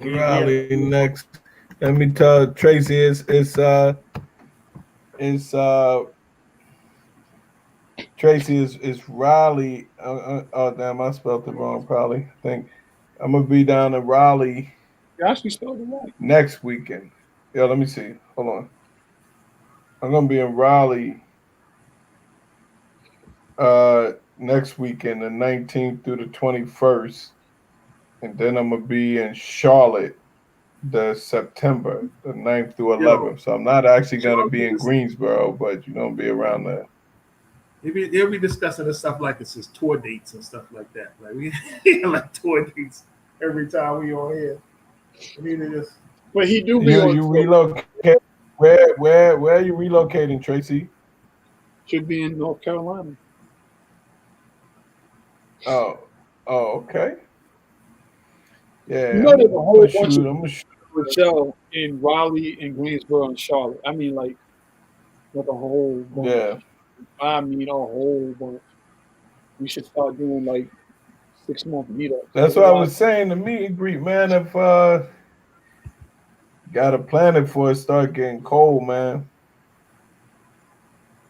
Raleigh next. Let me tell Tracy Tracy is Raleigh. Oh damn, I spelled it wrong. Probably. I think I'm gonna be down in Raleigh.
You actually spelled it right.
Next weekend. Yeah, let me see. Hold on. I'm gonna be in Raleigh next weekend, the 19th through the 21st, and then I'm gonna be in Charlotte the September, the 9th through 11th. So I'm not actually gonna be in Greensboro, but you're gonna be around there.
They'll be discussing this stuff like this is tour dates and stuff like that. Like we like tour dates every time we on here.
But he do be
you relocate. Where are you relocating, Tracy?
Should be in North Carolina.
Oh, okay. Yeah.
There's a whole bunch of Michelle in Raleigh and Greensboro and Charlotte. I mean, like a whole bunch.
Yeah.
I mean, a whole bunch. We should start doing like 6-month meetups.
That's what I was saying. The meet and greet, man. If got to plan it for it start getting cold, man.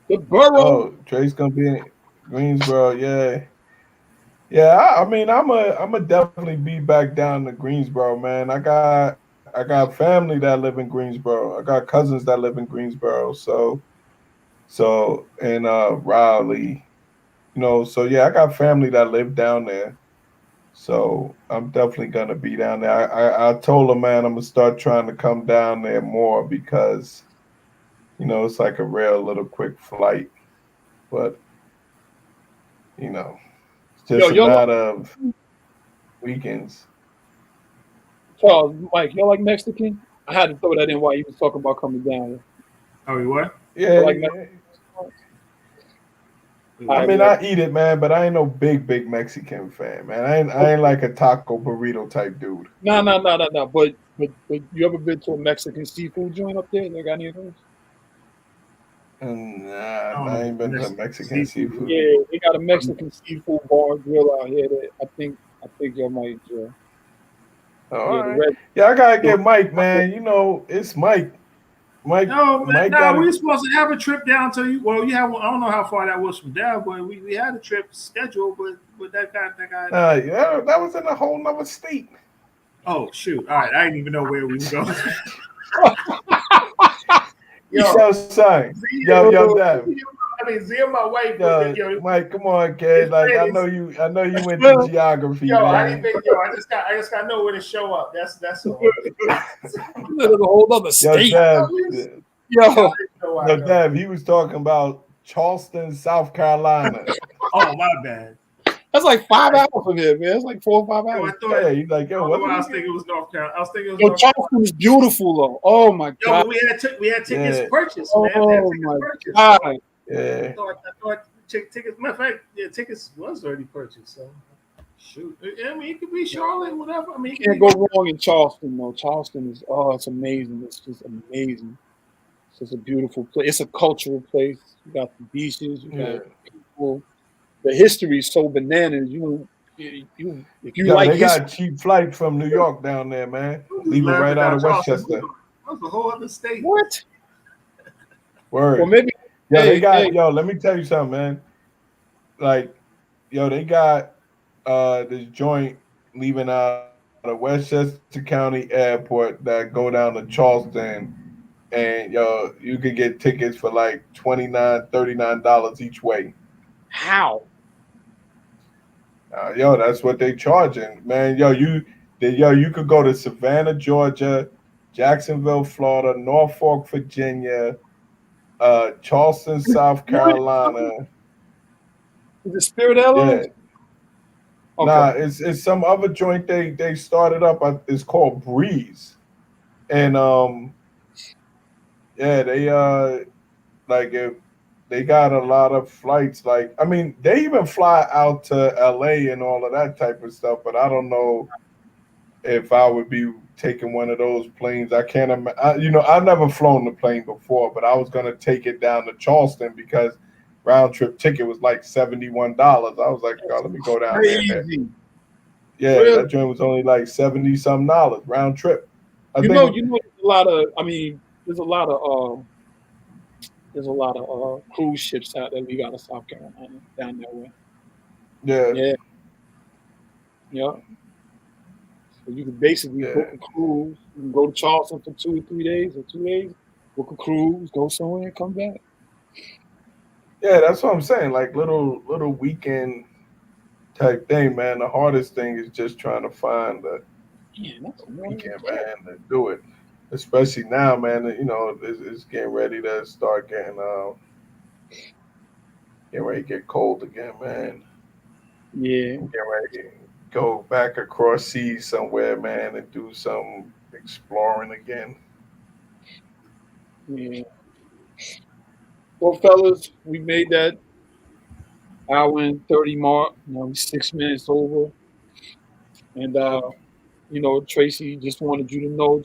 The borough.
Oh, Trey's gonna be in Greensboro. Yeah. I mean, I'm a definitely be back down to Greensboro, man. I got family that live in Greensboro. I got cousins that live in Greensboro. So in Raleigh, So yeah, I got family that live down there. So I'm definitely gonna be down there. I told him, man, I'm gonna start trying to come down there more because it's like a real little quick flight. But it's
Yo,
just a
y'all like
matter of weekends.
Charles, Mike, y'all like Mexican? I had to throw that in while you was talking about coming down here.
Oh, you what?
Yeah,
Y'all like
yeah.
Mexican?
I
I
mean,
like
I eat it, man, but I ain't no big Mexican fan, man. I ain't like a taco burrito type dude.
no. But you ever been to a Mexican seafood joint up there? They got any of those?
And
I don't
I
know.
ain't been to
Mexican
Mexican
seafood.
seafood.
Yeah, they got a Mexican seafood bar and grill out here that I think y'all might enjoy.
All
Yeah, the
right.
red
Yeah, I gotta
the
get Mike, man. It's Mike.
No, man,
Mike
no, we
gotta.
were supposed to have a trip down to you. Well, you have. I don't know how far that was from down, but we had a trip scheduled, but that got.
Yeah, that was in a whole nother state.
Oh shoot! All right, I didn't even know where we were going.
Yo, son.
Z,
Yo, Dev.
Z and my wife.
Yo, Mike, come on, kid.
His
Like I
plan
know
is,
you went to geography,
I didn't
man.
think, I just got to know where to show up. That's all.
There's a whole other
Yo,
state.
Dev.
Yo,
Yo, Dev, he was talking about Charleston, South Carolina.
Oh, my bad.
that's like 5 hours from here, man. It's like 4 or 5
Yo, I
hours.
thought.
Yeah, he's like,
I
yo,
don't know
what?
why I was thinking it was North Carolina. I was thinking it was
Yo,
North Carolina.
Charleston is beautiful though. Oh my
Yo,
god.
but we had tickets
Yeah.
purchased, man. We had
Oh
tickets
my
purchased.
god.
Yeah.
I thought tickets. Matter of fact, yeah, tickets was already purchased. So shoot, I mean, it could be Charlotte, whatever. I mean, it
Can't
could
go wrong in Charleston though. Charleston is it's amazing. It's just amazing. It's just a beautiful place. It's a cultural place. You got the beaches, you
Yeah.
got people. The history is so bananas. If you
Yo,
like
they got
history,
cheap flight from New York down there, man. Leaving
laughing
right out
down
of
Charleston.
Westchester.
That's a whole other state.
what?
Word.
Well, maybe.
Yo, they got.
Hey,
Yo, let me tell you something, man. Like, yo, they got this joint leaving out of Westchester County Airport that go down to Charleston, and yo, you could get tickets for like $39 each way.
how?
Yo, that's what they charging, man. You could go to Savannah, Georgia, Jacksonville, Florida, Norfolk, Virginia, Charleston, South Carolina.
Is it Spirit
Yeah,
Airlines? Okay.
nah, it's some other joint they started up. It's called Breeze, and yeah, they like if they got a lot of flights. Like, I mean, they even fly out to LA and all of that type of stuff. But I don't know if I would be taking one of those planes. I can't imagine. I've never flown the plane before, but I was gonna take it down to Charleston because round trip ticket was like $71. I was like, God, let me go down there.
Crazy.
Yeah,
Really?
that joint was only like $70-some round trip. I think.
There's a lot of. I mean, there's a lot of cruise ships out there. We got in South Carolina down that way.
Yeah.
Yeah. So you can basically
Yeah.
book a cruise. You can go to Charleston for 2 or 3 days or 2 days. Book a cruise, go somewhere, and come back.
Yeah, that's what I'm saying. Like little weekend type thing, man. The hardest thing is just trying to find the
Man, that's
weekend, man, to do it. Especially now, man. It's getting ready to start getting ready to get cold again, man.
Yeah.
Get ready to go back across seas somewhere, man, and do some exploring again.
Yeah. Well, fellas, we made that hour and 30 mark. 6 minutes over. And Tracy just wanted you to know,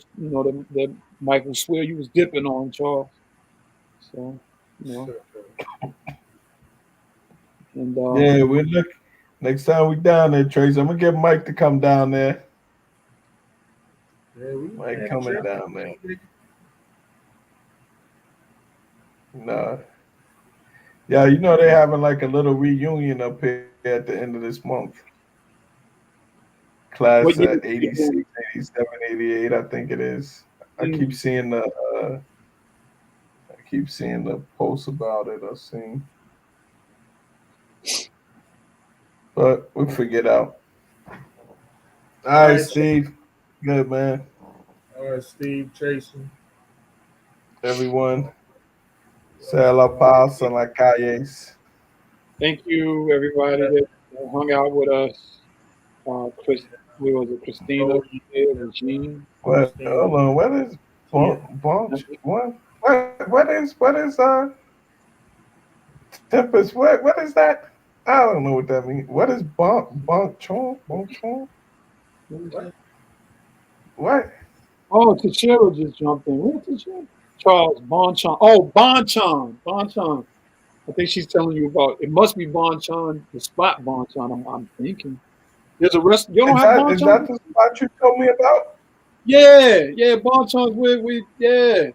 that Michael swear you was dipping on Charles. So, and
Yeah, we look next time we down there, Trace. I'm gonna get Mike to come down there.
Yeah,
Mike coming down there. No. Yeah, they're having like a little reunion up here at the end of this month. Class 86, 87, 88, I think it is. I keep seeing the posts about it. I've seen. But we'll figure it out. All
All
right,
right,
Steve. Good, man.
All right, Steve, Tracy.
Everyone. Say la paz en las calles.
Thank you, everybody that hung out with us. Chris, what was it? Christina, Regine.
What? Hold on. What is what is Tempest? What is that? I don't know what that means. What is bonchon? What?
Oh, Tachira just jumped in. Who's Tachira? Charles Bonchon. Oh, Bonchon. Bonchon. I think she's telling you about. It must be Bonchon, the spot Bonchon. I'm thinking. There's a rest. You don't have
Is that
Bonchon?
the spot you told me about?
Yeah. Bonchon's with the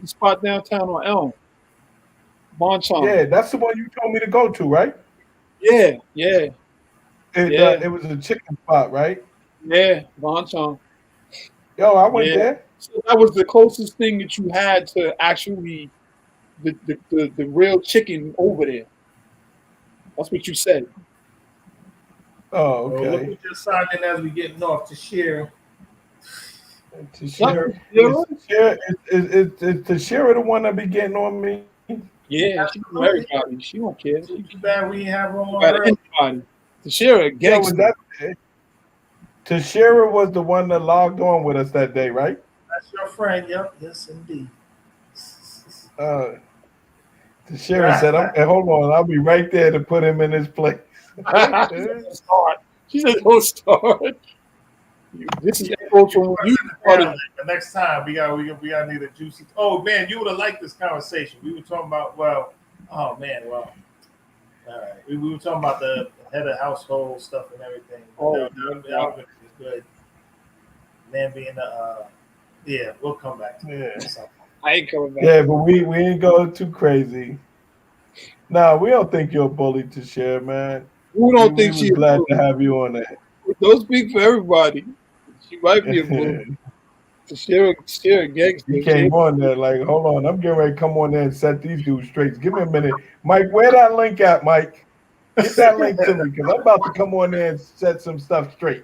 spot downtown on Elm. Bonchon.
Yeah, that's the one you told me to go to, right?
Yeah.
It was a chicken spot, right?
Yeah. Bonchon.
Yo, I went there.
So that was the closest thing that you had to actually the real chicken over there. That's what you said.
Oh,
Well, look
okay.
what you're signing as we getting off to share.
To share, is to share the one that be getting on me?
Yeah, she know everybody. She don't care. She
Too bad we have her on
got
early.
anybody. To share a
Yo, was
gangster.
that Tashira was the one that logged on with us that day, right?
That's your friend. Yep. Yes, indeed.
Tashira said, hey, hold on, I'll be right there to put him in his place.
She said, "Don't start." This is echoes from when you started.
The next time we got need a juicy. Oh man, you would have liked this conversation. We were talking about all right. We were talking about the head of household stuff and everything.
Oh,
that was good. Man being yeah, we'll come back to that.
I ain't coming back.
Yeah, but we ain't going too crazy. No, we don't think you're a bully to share, man.
Who don't think
we
she's
glad to have you on that.
Don't speak for everybody. She might be a bully. To share a gangster.
You came on there like, hold on, I'm getting ready to come on there and set these dudes straight. Give me a minute. Mike, where that link at, Mike? Get that link to me, because I'm about to come on there and set some stuff straight.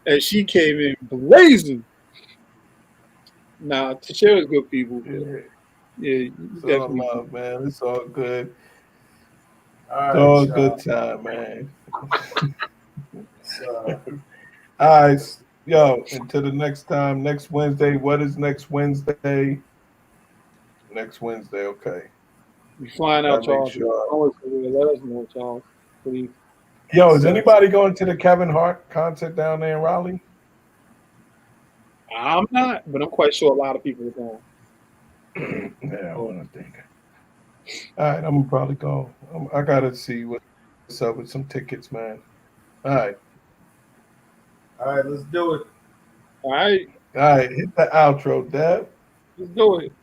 And she came in blazing. Nah, Tashira's good people. Yeah,
it's all love, man. It's all good.
All
it's all good time, man. All right. Yo, until the next time, next Wednesday. What is next Wednesday? Next Wednesday, okay.
We flying out, Charles.
Sure.
Let us know, Charles. Please.
Yo, is anybody going to the Kevin Hart concert down there in Raleigh?
I'm not, but I'm quite sure a lot of people are going.
Yeah, I want to think. All right, I'm gonna probably go. I gotta see what's up with some tickets, man. All right.
All right, let's do it.
All right.
All right, hit the outro, Deb.
Let's do it.